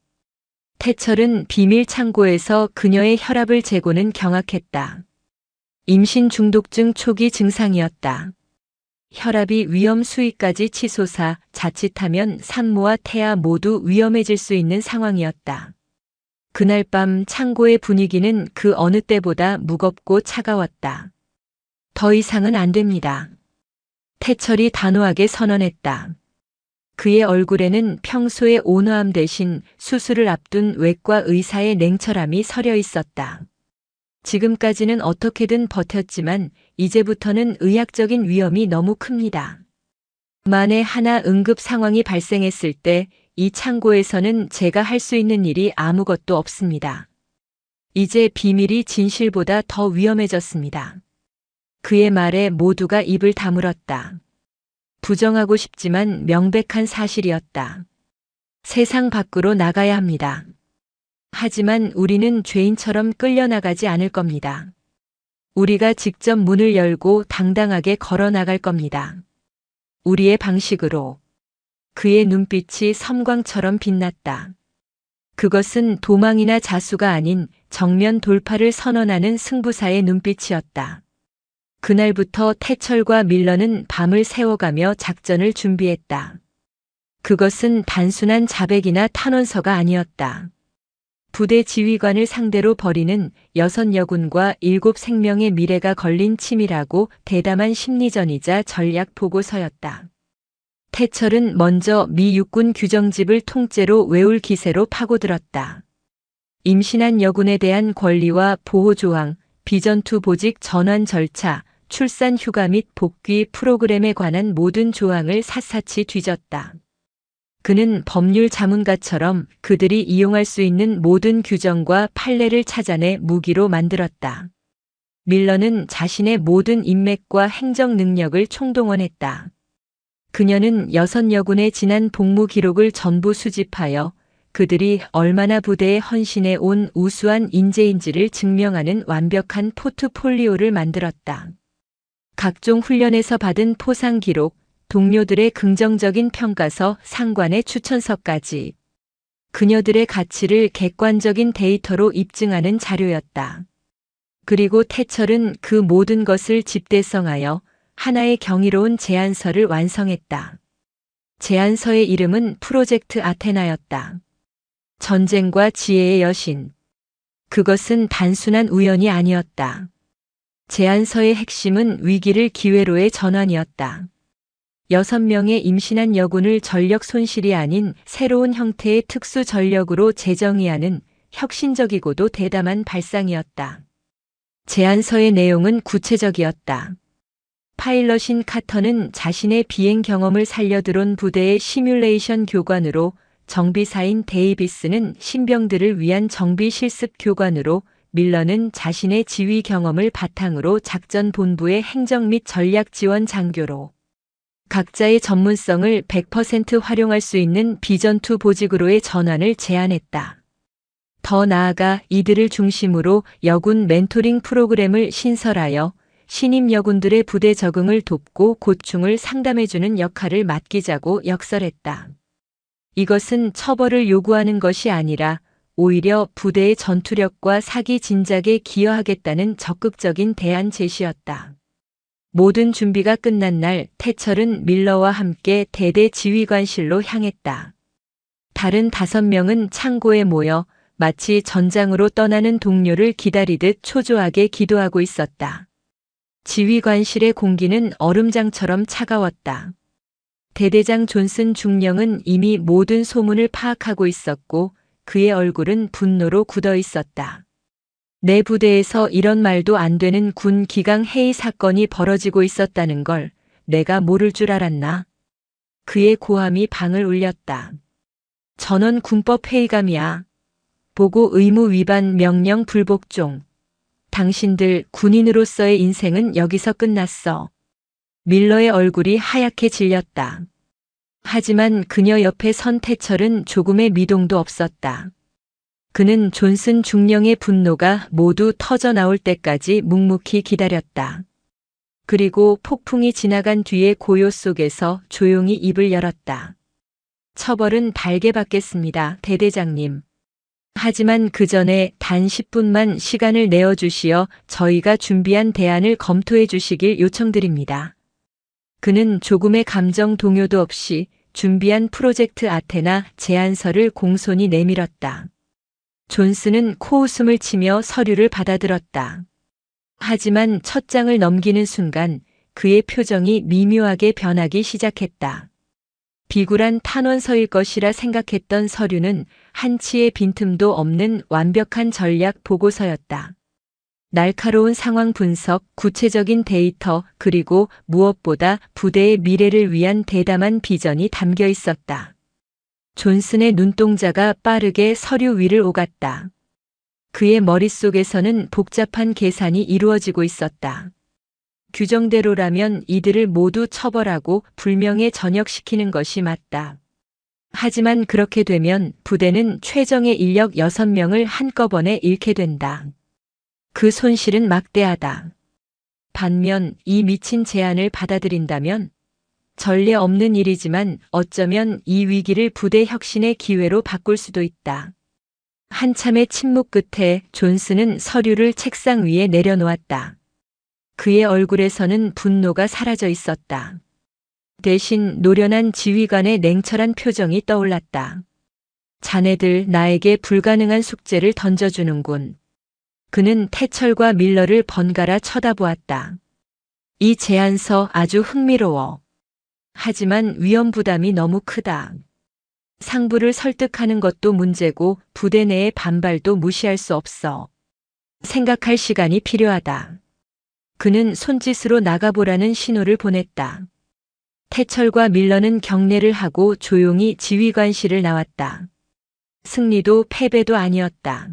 태철은 비밀 창고에서 그녀의 혈압을 재고는 경악했다. 임신 중독증 초기 증상이었다. 혈압이 위험 수위까지 치솟아 자칫하면 산모와 태아 모두 위험해질 수 있는 상황이었다. 그날 밤 창고의 분위기는 그 어느 때보다 무겁고 차가웠다. 더 이상은 안 됩니다. 태철이 단호하게 선언했다. 그의 얼굴에는 평소의 온화함 대신 수술을 앞둔 외과 의사의 냉철함이 서려 있었다. 지금까지는 어떻게든 버텼지만 이제부터는 의학적인 위험이 너무 큽니다. 만에 하나 응급 상황이 발생했을 때 이 창고에서는 제가 할 수 있는 일이 아무것도 없습니다. 이제 비밀이 진실보다 더 위험해졌습니다. 그의 말에 모두가 입을 다물었다. 부정하고 싶지만 명백한 사실이었다. 세상 밖으로 나가야 합니다. 하지만 우리는 죄인처럼 끌려나가지 않을 겁니다. 우리가 직접 문을 열고 당당하게 걸어 나갈 겁니다. 우리의 방식으로. 그의 눈빛이 섬광처럼 빛났다. 그것은 도망이나 자수가 아닌 정면 돌파를 선언하는 승부사의 눈빛이었다. 그날부터 태철과 밀러는 밤을 새워가며 작전을 준비했다. 그것은 단순한 자백이나 탄원서가 아니었다. 부대 지휘관을 상대로 벌이는 6 여군과 7 생명의 미래가 걸린 치밀하고 대담한 심리전이자 전략 보고서였다. 태철은 먼저 미 육군 규정집을 통째로 외울 기세로 파고들었다. 임신한 여군에 대한 권리와 보호 조항, 비전투 보직 전환 절차, 출산 휴가 및 복귀 프로그램에 관한 모든 조항을 샅샅이 뒤졌다. 그는 법률 자문가처럼 그들이 이용할 수 있는 모든 규정과 판례를 찾아내 무기로 만들었다. 밀러는 자신의 모든 인맥과 행정 능력을 총동원했다. 그녀는 6 여군의 지난 복무 기록을 전부 수집하여 그들이 얼마나 부대에 헌신해 온 우수한 인재인지를 증명하는 완벽한 포트폴리오를 만들었다. 각종 훈련에서 받은 포상 기록, 동료들의 긍정적인 평가서, 상관의 추천서까지 그녀들의 가치를 객관적인 데이터로 입증하는 자료였다. 그리고 태철은 그 모든 것을 집대성하여 하나의 경이로운 제안서를 완성했다. 제안서의 이름은 프로젝트 아테나였다. 전쟁과 지혜의 여신. 그것은 단순한 우연이 아니었다. 제안서의 핵심은 위기를 기회로의 전환이었다. 6명의 임신한 여군을 전력 손실이 아닌 새로운 형태의 특수 전력으로 재정의하는 혁신적이고도 대담한 발상이었다. 제안서의 내용은 구체적이었다. 파일럿인 카터는 자신의 비행 경험을 살려 들어온 부대의 시뮬레이션 교관으로, 정비사인 데이비스는 신병들을 위한 정비 실습 교관으로, 밀러는 자신의 지휘 경험을 바탕으로 작전 본부의 행정 및 전략 지원 장교로 각자의 전문성을 100% 활용할 수 있는 비전투 보직으로의 전환을 제안했다. 더 나아가 이들을 중심으로 여군 멘토링 프로그램을 신설하여 신임 여군들의 부대 적응을 돕고 고충을 상담해주는 역할을 맡기자고 역설했다. 이것은 처벌을 요구하는 것이 아니라 오히려 부대의 전투력과 사기 진작에 기여하겠다는 적극적인 대안 제시였다. 모든 준비가 끝난 날 태철은 밀러와 함께 대대 지휘관실로 향했다. 다른 5명은 창고에 모여 마치 전장으로 떠나는 동료를 기다리듯 초조하게 기도하고 있었다. 지휘관실의 공기는 얼음장처럼 차가웠다. 대대장 존슨 중령은 이미 모든 소문을 파악하고 있었고 그의 얼굴은 분노로 굳어 있었다. 내 부대에서 이런 말도 안 되는 군 기강 해이 사건이 벌어지고 있었다는 걸 내가 모를 줄 알았나? 그의 고함이 방을 울렸다. 전원 군법 회의감이야. 보고 의무 위반 명령 불복종. 당신들 군인으로서의 인생은 여기서 끝났어. 밀러의 얼굴이 하얗게 질렸다. 하지만 그녀 옆에 선 태철은 조금의 미동도 없었다. 그는 존슨 중령의 분노가 모두 터져 나올 때까지 묵묵히 기다렸다. 그리고 폭풍이 지나간 뒤의 고요 속에서 조용히 입을 열었다. 처벌은 달게 받겠습니다, 대대장님. 하지만 그 전에 단 10분만 시간을 내어주시어 저희가 준비한 대안을 검토해 주시길 요청드립니다. 그는 조금의 감정 동요도 없이 준비한 프로젝트 아테나 제안서를 공손히 내밀었다. 존슨은 코웃음을 치며 서류를 받아들었다. 하지만 첫 장을 넘기는 순간 그의 표정이 미묘하게 변하기 시작했다. 비굴한 탄원서일 것이라 생각했던 서류는 한치의 빈틈도 없는 완벽한 전략 보고서였다. 날카로운 상황 분석, 구체적인 데이터, 그리고 무엇보다 부대의 미래를 위한 대담한 비전이 담겨 있었다. 존슨의 눈동자가 빠르게 서류 위를 오갔다. 그의 머릿속에서는 복잡한 계산이 이루어지고 있었다. 규정대로라면 이들을 모두 처벌하고 불명예 전역시키는 것이 맞다. 하지만 그렇게 되면 부대는 최정예 인력 6명을 한꺼번에 잃게 된다. 그 손실은 막대하다. 반면 이 미친 제안을 받아들인다면 전례 없는 일이지만 어쩌면 이 위기를 부대 혁신의 기회로 바꿀 수도 있다. 한참의 침묵 끝에 존슨은 서류를 책상 위에 내려놓았다. 그의 얼굴에서는 분노가 사라져 있었다. 대신 노련한 지휘관의 냉철한 표정이 떠올랐다. 자네들 나에게 불가능한 숙제를 던져주는군. 그는 태철과 밀러를 번갈아 쳐다보았다. 이 제안서 아주 흥미로워. 하지만 위험 부담이 너무 크다. 상부를 설득하는 것도 문제고 부대 내의 반발도 무시할 수 없어. 생각할 시간이 필요하다. 그는 손짓으로 나가보라는 신호를 보냈다. 태철과 밀러는 경례를 하고 조용히 지휘관실을 나왔다. 승리도 패배도 아니었다.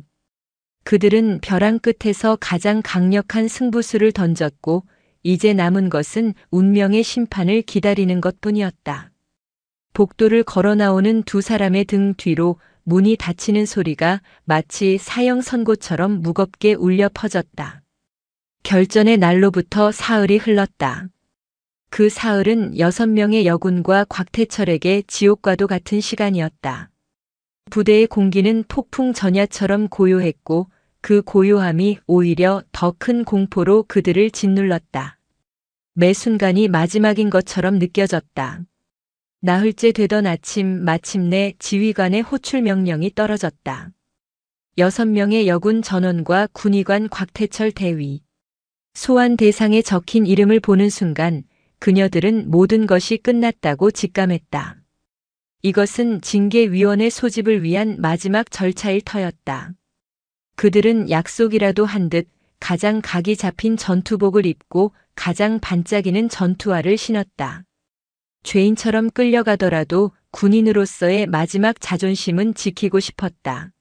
그들은 벼랑 끝에서 가장 강력한 승부수를 던졌고 이제 남은 것은 운명의 심판을 기다리는 것뿐이었다. 복도를 걸어 나오는 두 사람의 등 뒤로 문이 닫히는 소리가 마치 사형 선고처럼 무겁게 울려 퍼졌다. 결전의 날로부터 사흘이 흘렀다. 그 사흘은 6명의 여군과 곽태철에게 지옥과도 같은 시간이었다. 부대의 공기는 폭풍 전야처럼 고요했고 그 고요함이 오히려 더 큰 공포로 그들을 짓눌렀다. 매 순간이 마지막인 것처럼 느껴졌다. 나흘째 되던 아침 마침내 지휘관의 호출 명령이 떨어졌다. 6명의 여군 전원과 군의관 곽태철 대위. 소환 대상에 적힌 이름을 보는 순간 그녀들은 모든 것이 끝났다고 직감했다. 이것은 징계위원회 소집을 위한 마지막 절차일 터였다. 그들은 약속이라도 한 듯 가장 각이 잡힌 전투복을 입고 가장 반짝이는 전투화를 신었다. 죄인처럼 끌려가더라도 군인으로서의 마지막 자존심은 지키고 싶었다.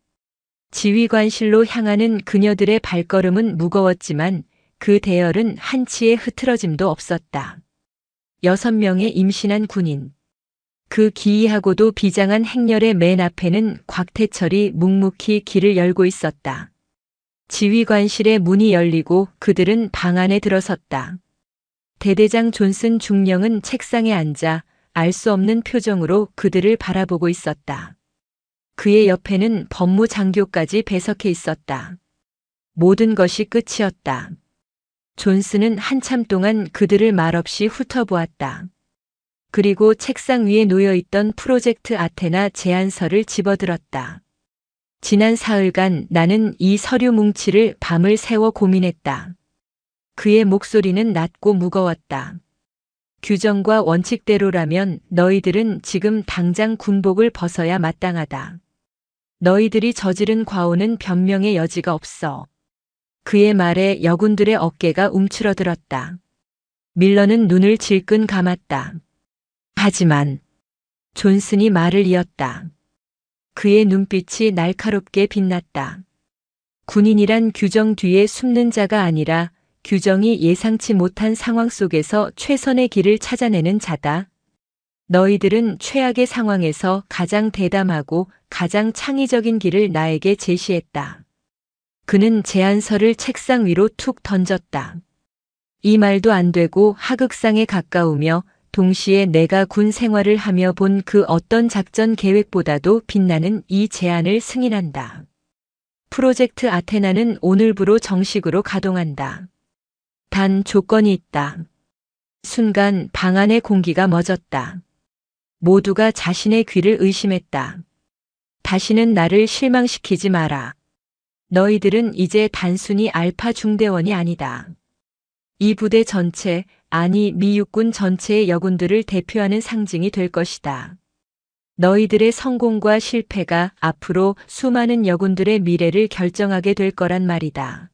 지휘관실로 향하는 그녀들의 발걸음은 무거웠지만 그 대열은 한치의 흐트러짐도 없었다. 6명의 임신한 군인. 그 기이하고도 비장한 행렬의 맨 앞에는 곽태철이 묵묵히 길을 열고 있었다. 지휘관실의 문이 열리고 그들은 방 안에 들어섰다. 대대장 존슨 중령은 책상에 앉아 알 수 없는 표정으로 그들을 바라보고 있었다. 그의 옆에는 법무장교까지 배석해 있었다. 모든 것이 끝이었다. 존슨은 한참 동안 그들을 말없이 훑어보았다. 그리고 책상 위에 놓여있던 프로젝트 아테나 제안서를 집어들었다. 지난 사흘간 나는 이 서류 뭉치를 밤을 새워 고민했다. 그의 목소리는 낮고 무거웠다. 규정과 원칙대로라면 너희들은 지금 당장 군복을 벗어야 마땅하다. 너희들이 저지른 과오는 변명의 여지가 없어. 그의 말에 여군들의 어깨가 움츠러들었다. 밀러는 눈을 질끈 감았다. 하지만 존슨이 말을 이었다. 그의 눈빛이 날카롭게 빛났다. 군인이란 규정 뒤에 숨는 자가 아니라 규정이 예상치 못한 상황 속에서 최선의 길을 찾아내는 자다. 너희들은 최악의 상황에서 가장 대담하고 가장 창의적인 길을 나에게 제시했다. 그는 제안서를 책상 위로 툭 던졌다. 이 말도 안 되고 하극상에 가까우며 동시에 내가 군 생활을 하며 본 그 어떤 작전 계획보다도 빛나는 이 제안을 승인한다. 프로젝트 아테나는 오늘부로 정식으로 가동한다. 단 조건이 있다. 순간 방 안의 공기가 멎었다. 모두가 자신의 귀를 의심했다. 다시는 나를 실망시키지 마라. 너희들은 이제 단순히 알파 중대원이 아니다. 이 부대 전체, 아니 미 육군 전체의 여군들을 대표하는 상징이 될 것이다. 너희들의 성공과 실패가 앞으로 수많은 여군들의 미래를 결정하게 될 거란 말이다.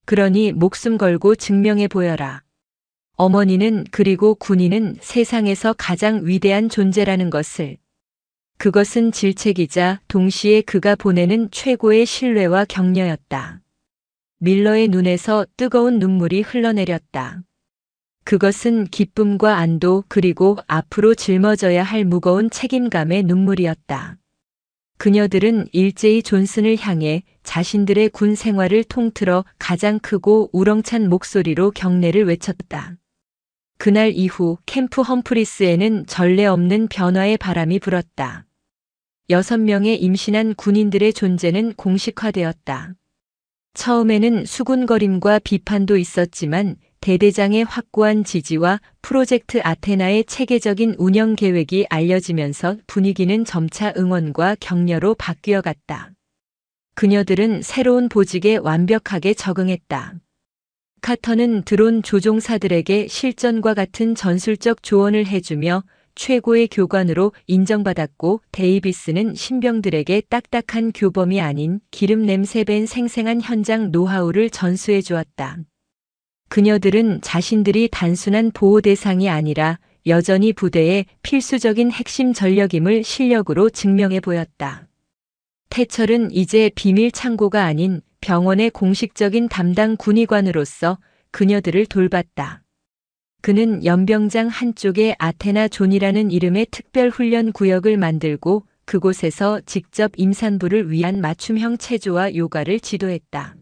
그러니 목숨 걸고 증명해 보여라. 어머니는 그리고 군인은 세상에서 가장 위대한 존재라는 것을. 그것은 질책이자 동시에 그가 보내는 최고의 신뢰와 격려였다. 밀러의 눈에서 뜨거운 눈물이 흘러내렸다. 그것은 기쁨과 안도 그리고 앞으로 짊어져야 할 무거운 책임감의 눈물이었다. 그녀들은 일제히 존슨을 향해 자신들의 군 생활을 통틀어 가장 크고 우렁찬 목소리로 경례를 외쳤다. 그날 이후 캠프 험프리스에는 전례 없는 변화의 바람이 불었다. 6명의 임신한 군인들의 존재는 공식화되었다. 처음에는 수군거림과 비판도 있었지만 대대장의 확고한 지지와 프로젝트 아테나의 체계적인 운영 계획이 알려지면서 분위기는 점차 응원과 격려로 바뀌어갔다. 그녀들은 새로운 보직에 완벽하게 적응했다. 카터는 드론 조종사들에게 실전과 같은 전술적 조언을 해주며 최고의 교관으로 인정받았고, 데이비스는 신병들에게 딱딱한 교범이 아닌 기름 냄새 밴 생생한 현장 노하우를 전수해 주었다. 그녀들은 자신들이 단순한 보호 대상이 아니라 여전히 부대의 필수적인 핵심 전력임을 실력으로 증명해 보였다. 태철은 이제 비밀 창고가 아닌 병원의 공식적인 담당 군의관으로서 그녀들을 돌봤다. 그는 연병장 한쪽에 아테나 존이라는 이름의 특별 훈련 구역을 만들고 그곳에서 직접 임산부를 위한 맞춤형 체조와 요가를 지도했다.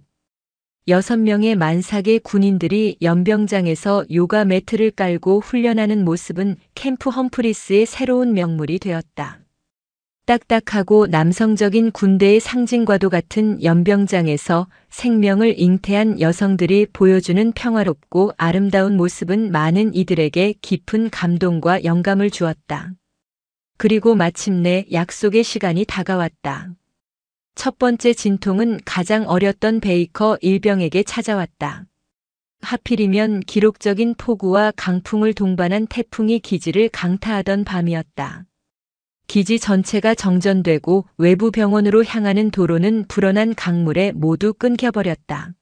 6명의 만삭의 군인들이 연병장에서 요가 매트를 깔고 훈련하는 모습은 캠프 험프리스의 새로운 명물이 되었다. 딱딱하고 남성적인 군대의 상징과도 같은 연병장에서 생명을 잉태한 여성들이 보여주는 평화롭고 아름다운 모습은 많은 이들에게 깊은 감동과 영감을 주었다. 그리고 마침내 약속의 시간이 다가왔다. 첫 번째 진통은 가장 어렸던 베이커 일병에게 찾아왔다. 하필이면 기록적인 폭우와 강풍을 동반한 태풍이 기지를 강타하던 밤이었다. 기지 전체가 정전되고 외부 병원으로 향하는 도로는 불어난 강물에 모두 끊겨버렸다.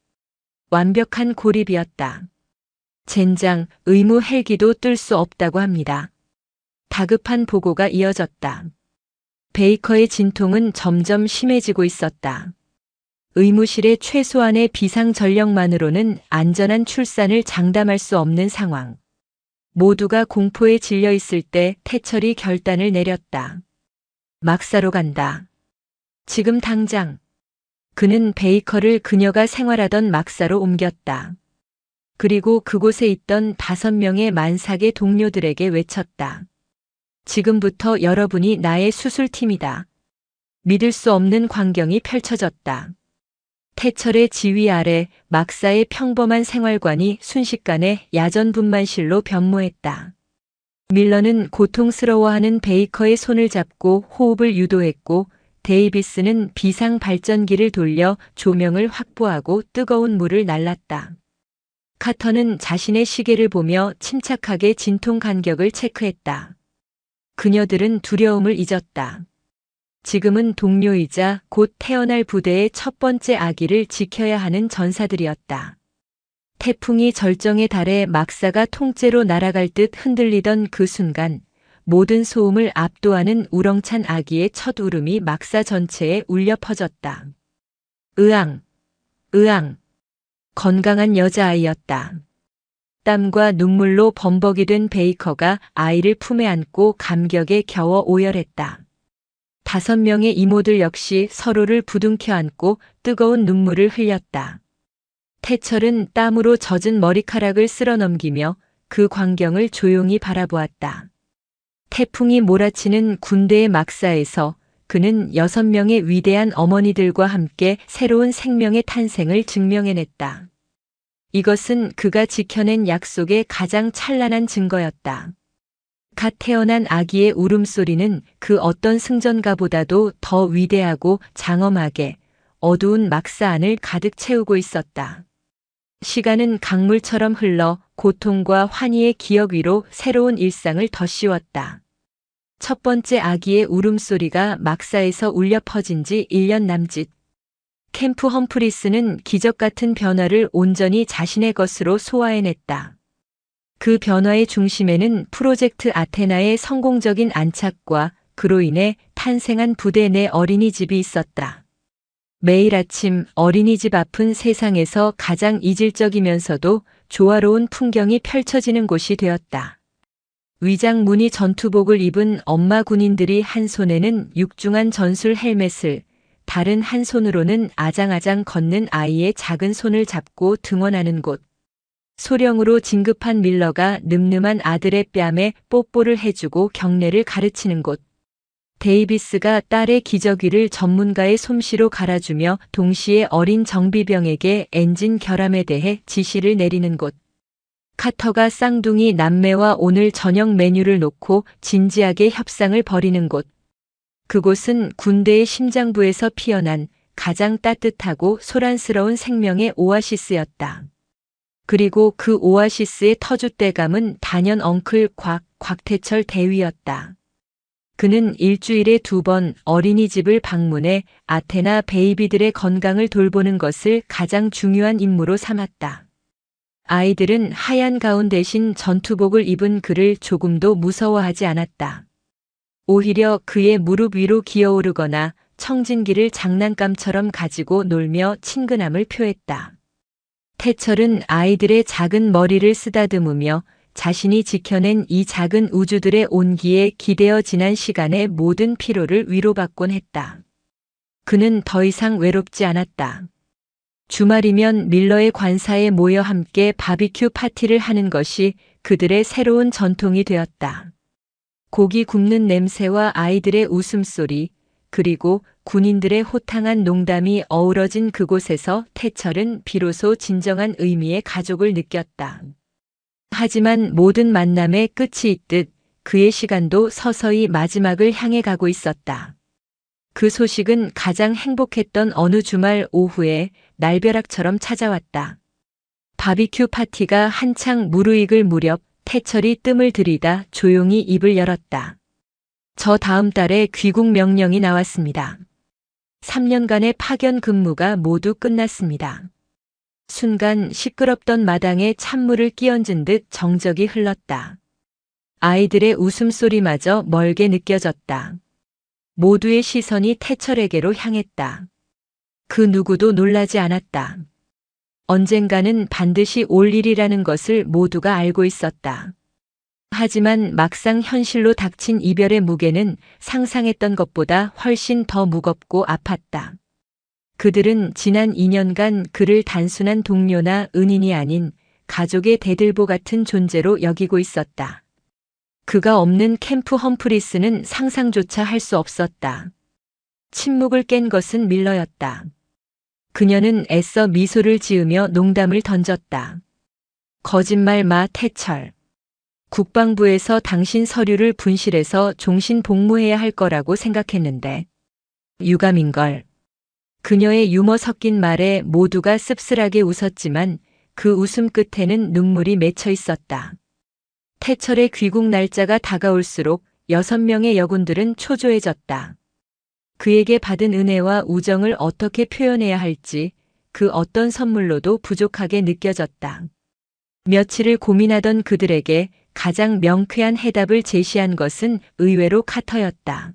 완벽한 고립이었다. 젠장, 의무 헬기도 뜰 수 없다고 합니다. 다급한 보고가 이어졌다. 베이커의 진통은 점점 심해지고 있었다. 의무실의 최소한의 비상 전력만으로는 안전한 출산을 장담할 수 없는 상황. 모두가 공포에 질려 있을 때 태철이 결단을 내렸다. 막사로 간다. 지금 당장. 그는 베이커를 그녀가 생활하던 막사로 옮겼다. 그리고 그곳에 있던 5명의 만삭의 동료들에게 외쳤다. 지금부터 여러분이 나의 수술팀이다. 믿을 수 없는 광경이 펼쳐졌다. 태철의 지휘 아래 막사의 평범한 생활관이 순식간에 야전분만실로 변모했다. 밀러는 고통스러워하는 베이커의 손을 잡고 호흡을 유도했고, 데이비스는 비상 발전기를 돌려 조명을 확보하고 뜨거운 물을 날랐다. 카터는 자신의 시계를 보며 침착하게 진통 간격을 체크했다. 그녀들은 두려움을 잊었다. 지금은 동료이자 곧 태어날 부대의 첫 번째 아기를 지켜야 하는 전사들이었다. 태풍이 절정에 달해 막사가 통째로 날아갈 듯 흔들리던 그 순간, 모든 소음을 압도하는 우렁찬 아기의 첫 울음이 막사 전체에 울려 퍼졌다. 으앙, 으앙. 건강한 여자아이였다. 땀과 눈물로 범벅이 된 베이커가 아이를 품에 안고 감격에 겨워 오열했다. 5명의 이모들 역시 서로를 부둥켜 안고 뜨거운 눈물을 흘렸다. 태철은 땀으로 젖은 머리카락을 쓸어 넘기며 그 광경을 조용히 바라보았다. 태풍이 몰아치는 군대의 막사에서 그는 6명의 위대한 어머니들과 함께 새로운 생명의 탄생을 증명해냈다. 이것은 그가 지켜낸 약속의 가장 찬란한 증거였다. 갓 태어난 아기의 울음소리는 그 어떤 승전가보다도 더 위대하고 장엄하게 어두운 막사 안을 가득 채우고 있었다. 시간은 강물처럼 흘러 고통과 환희의 기억 위로 새로운 일상을 덧씌웠다. 첫 번째 아기의 울음소리가 막사에서 울려 퍼진 지 1년 남짓. 캠프 험프리스는 기적 같은 변화를 온전히 자신의 것으로 소화해냈다. 그 변화의 중심에는 프로젝트 아테나의 성공적인 안착과 그로 인해 탄생한 부대 내 어린이집이 있었다. 매일 아침 어린이집 앞은 세상에서 가장 이질적이면서도 조화로운 풍경이 펼쳐지는 곳이 되었다. 위장 무늬 전투복을 입은 엄마 군인들이 한 손에는 육중한 전술 헬멧을, 다른 한 손으로는 아장아장 걷는 아이의 작은 손을 잡고 등원하는 곳. 소령으로 진급한 밀러가 늠름한 아들의 뺨에 뽀뽀를 해주고 경례를 가르치는 곳. 데이비스가 딸의 기저귀를 전문가의 솜씨로 갈아주며 동시에 어린 정비병에게 엔진 결함에 대해 지시를 내리는 곳. 카터가 쌍둥이 남매와 오늘 저녁 메뉴를 놓고 진지하게 협상을 벌이는 곳. 그곳은 군대의 심장부에서 피어난 가장 따뜻하고 소란스러운 생명의 오아시스였다. 그리고 그 오아시스의 터줏대감은 단연 엉클 곽태철 대위였다. 그는 일주일에 2번 어린이집을 방문해 아테나 베이비들의 건강을 돌보는 것을 가장 중요한 임무로 삼았다. 아이들은 하얀 가운 대신 전투복을 입은 그를 조금도 무서워하지 않았다. 오히려 그의 무릎 위로 기어오르거나 청진기를 장난감처럼 가지고 놀며 친근함을 표했다. 태철은 아이들의 작은 머리를 쓰다듬으며 자신이 지켜낸 이 작은 우주들의 온기에 기대어 지난 시간의 모든 피로를 위로받곤 했다. 그는 더 이상 외롭지 않았다. 주말이면 밀러의 관사에 모여 함께 바비큐 파티를 하는 것이 그들의 새로운 전통이 되었다. 고기 굽는 냄새와 아이들의 웃음소리, 그리고 군인들의 호탕한 농담이 어우러진 그곳에서 태철은 비로소 진정한 의미의 가족을 느꼈다. 하지만 모든 만남의 끝이 있듯 그의 시간도 서서히 마지막을 향해 가고 있었다. 그 소식은 가장 행복했던 어느 주말 오후에 날벼락처럼 찾아왔다. 바비큐 파티가 한창 무르익을 무렵 태철이 뜸을 들이다 조용히 입을 열었다. 저 다음 달에 귀국 명령이 나왔습니다. 3년간의 파견 근무가 모두 끝났습니다. 순간 시끄럽던 마당에 찬물을 끼얹은 듯 정적이 흘렀다. 아이들의 웃음소리마저 멀게 느껴졌다. 모두의 시선이 태철에게로 향했다. 그 누구도 놀라지 않았다. 언젠가는 반드시 올 일이라는 것을 모두가 알고 있었다. 하지만 막상 현실로 닥친 이별의 무게는 상상했던 것보다 훨씬 더 무겁고 아팠다. 그들은 지난 2년간 그를 단순한 동료나 은인이 아닌 가족의 대들보 같은 존재로 여기고 있었다. 그가 없는 캠프 험프리스는 상상조차 할 수 없었다. 침묵을 깬 것은 밀러였다. 그녀는 애써 미소를 지으며 농담을 던졌다. 거짓말 마, 태철. 국방부에서 당신 서류를 분실해서 종신 복무해야 할 거라고 생각했는데. 유감인걸. 그녀의 유머 섞인 말에 모두가 씁쓸하게 웃었지만 그 웃음 끝에는 눈물이 맺혀 있었다. 태철의 귀국 날짜가 다가올수록 6명의 여군들은 초조해졌다. 그에게 받은 은혜와 우정을 어떻게 표현해야 할지 그 어떤 선물로도 부족하게 느껴졌다. 며칠을 고민하던 그들에게 가장 명쾌한 해답을 제시한 것은 의외로 카터였다.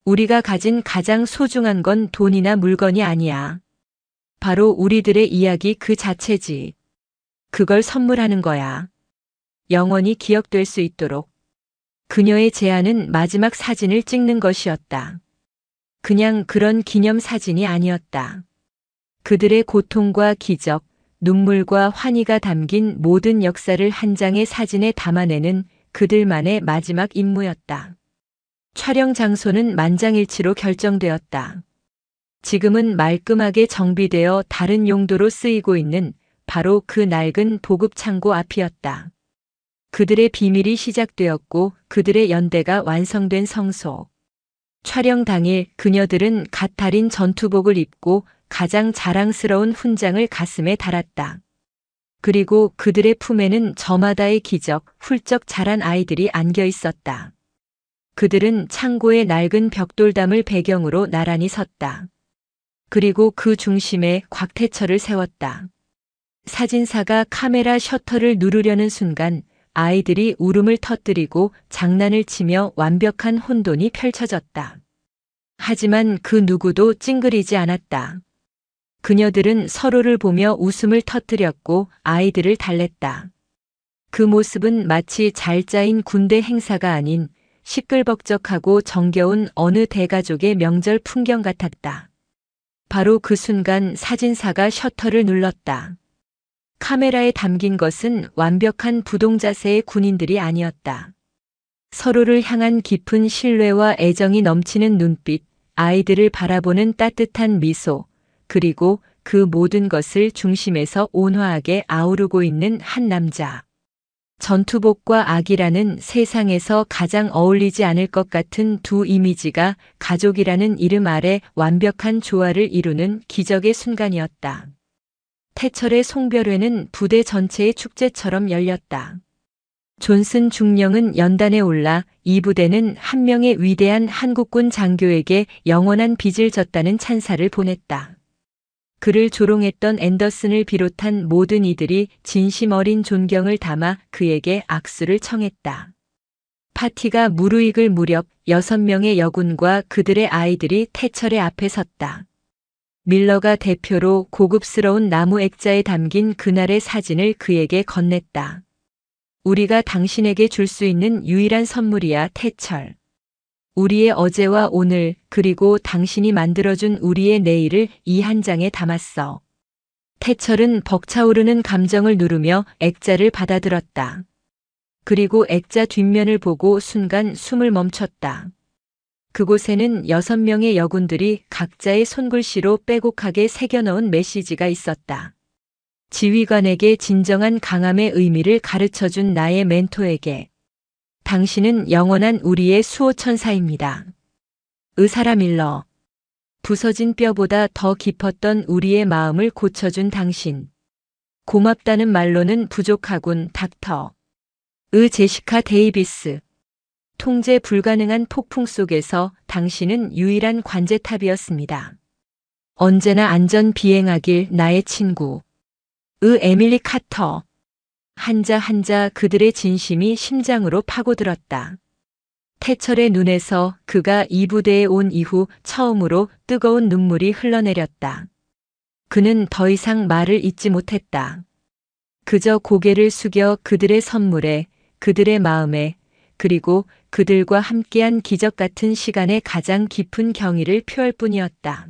우리가 가진 가장 소중한 건 돈이나 물건이 아니야. 바로 우리들의 이야기 그 자체지. 그걸 선물하는 거야. 영원히 기억될 수 있도록. 그녀의 제안은 마지막 사진을 찍는 것이었다. 그냥 그런 기념 사진이 아니었다. 그들의 고통과 기적, 눈물과 환희가 담긴 모든 역사를 한 장의 사진에 담아내는 그들만의 마지막 임무였다. 촬영 장소는 만장일치로 결정되었다. 지금은 말끔하게 정비되어 다른 용도로 쓰이고 있는 바로 그 낡은 보급 창고 앞이었다. 그들의 비밀이 시작되었고 그들의 연대가 완성된 성소. 촬영 당일 그녀들은 갓 달인 전투복을 입고 가장 자랑스러운 훈장을 가슴에 달았다. 그리고 그들의 품에는 저마다의 기적, 훌쩍 자란 아이들이 안겨 있었다. 그들은 창고의 낡은 벽돌담을 배경으로 나란히 섰다. 그리고 그 중심에 곽태철을 세웠다. 사진사가 카메라 셔터를 누르려는 순간 아이들이 울음을 터뜨리고 장난을 치며 완벽한 혼돈이 펼쳐졌다. 하지만 그 누구도 찡그리지 않았다. 그녀들은 서로를 보며 웃음을 터뜨렸고 아이들을 달랬다. 그 모습은 마치 잘 짜인 군대 행사가 아닌 시끌벅적하고 정겨운 어느 대가족의 명절 풍경 같았다. 바로 그 순간 사진사가 셔터를 눌렀다. 카메라에 담긴 것은 완벽한 부동자세의 군인들이 아니었다. 서로를 향한 깊은 신뢰와 애정이 넘치는 눈빛, 아이들을 바라보는 따뜻한 미소, 그리고 그 모든 것을 중심에서 온화하게 아우르고 있는 한 남자. 전투복과 아기라는 세상에서 가장 어울리지 않을 것 같은 두 이미지가 가족이라는 이름 아래 완벽한 조화를 이루는 기적의 순간이었다. 태철의 송별회는 부대 전체의 축제처럼 열렸다. 존슨 중령은 연단에 올라 이 부대는 한 명의 위대한 한국군 장교에게 영원한 빚을 졌다는 찬사를 보냈다. 그를 조롱했던 앤더슨을 비롯한 모든 이들이 진심 어린 존경을 담아 그에게 악수를 청했다. 파티가 무르익을 무렵 6명의 여군과 그들의 아이들이 태철의 앞에 섰다. 밀러가 대표로 고급스러운 나무 액자에 담긴 그날의 사진을 그에게 건넸다. 우리가 당신에게 줄 수 있는 유일한 선물이야, 태철. 우리의 어제와 오늘, 그리고 당신이 만들어준 우리의 내일을 이 한 장에 담았어. 태철은 벅차오르는 감정을 누르며 액자를 받아들었다. 그리고 액자 뒷면을 보고 순간 숨을 멈췄다. 그곳에는 6명의 여군들이 각자의 손글씨로 빼곡하게 새겨넣은 메시지가 있었다. 지휘관에게 진정한 강함의 의미를 가르쳐준 나의 멘토에게. 당신은 영원한 우리의 수호천사입니다. 의사라 밀러. 부서진 뼈보다 더 깊었던 우리의 마음을 고쳐준 당신. 고맙다는 말로는 부족하군, 닥터. 제시카 데이비스. 통제 불가능한 폭풍 속에서 당신은 유일한 관제탑이었습니다. 언제나 안전 비행하길, 나의 친구. 에밀리 카터. 한자 한자 그들의 진심이 심장으로 파고들었다. 태철의 눈에서 그가 이 부대에 온 이후 처음으로 뜨거운 눈물이 흘러내렸다. 그는 더 이상 말을 잇지 못했다. 그저 고개를 숙여 그들의 선물에, 그들의 마음에, 그리고 그들과 함께한 기적 같은 시간의 가장 깊은 경의를 표할 뿐이었다.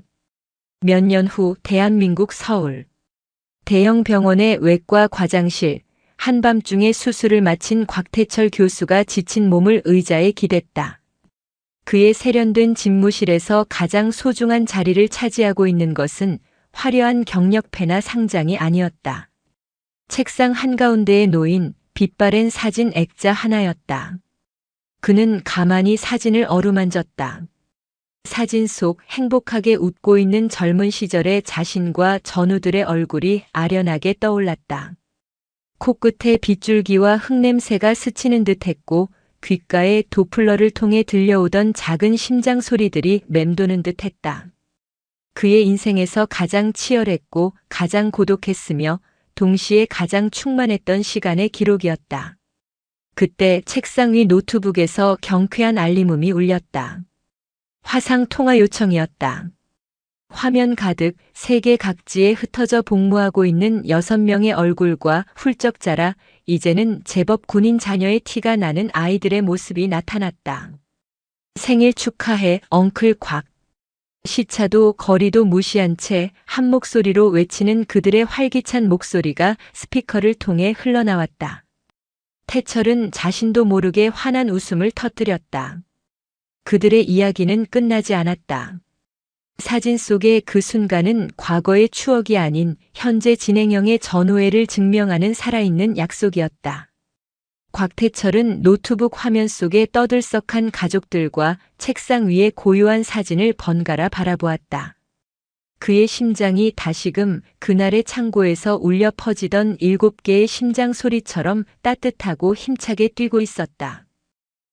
몇 년 후 대한민국 서울. 대형 병원의 외과 과장실. 한밤중에 수술을 마친 곽태철 교수가 지친 몸을 의자에 기댔다. 그의 세련된 집무실에서 가장 소중한 자리를 차지하고 있는 것은 화려한 경력패나 상장이 아니었다. 책상 한가운데에 놓인 빛바랜 사진 액자 하나였다. 그는 가만히 사진을 어루만졌다. 사진 속 행복하게 웃고 있는 젊은 시절의 자신과 전우들의 얼굴이 아련하게 떠올랐다. 코끝에 빗줄기와 흙냄새가 스치는 듯했고 귓가에 도플러를 통해 들려오던 작은 심장 소리들이 맴도는 듯했다. 그의 인생에서 가장 치열했고 가장 고독했으며 동시에 가장 충만했던 시간의 기록이었다. 그때 책상 위 노트북에서 경쾌한 알림음이 울렸다. 화상 통화 요청이었다. 화면 가득 세계 각지에 흩어져 복무하고 있는 6명의 얼굴과 훌쩍 자라 이제는 제법 군인 자녀의 티가 나는 아이들의 모습이 나타났다. 생일 축하해, 엉클 곽. 시차도 거리도 무시한 채 한 목소리로 외치는 그들의 활기찬 목소리가 스피커를 통해 흘러나왔다. 태철은 자신도 모르게 환한 웃음을 터뜨렸다. 그들의 이야기는 끝나지 않았다. 사진 속의 그 순간은 과거의 추억이 아닌 현재 진행형의 전우회를 증명하는 살아있는 약속이었다. 곽태철은 노트북 화면 속에 떠들썩한 가족들과 책상 위의 고요한 사진을 번갈아 바라보았다. 그의 심장이 다시금 그날의 창고에서 울려 퍼지던 7개의 심장 소리처럼 따뜻하고 힘차게 뛰고 있었다.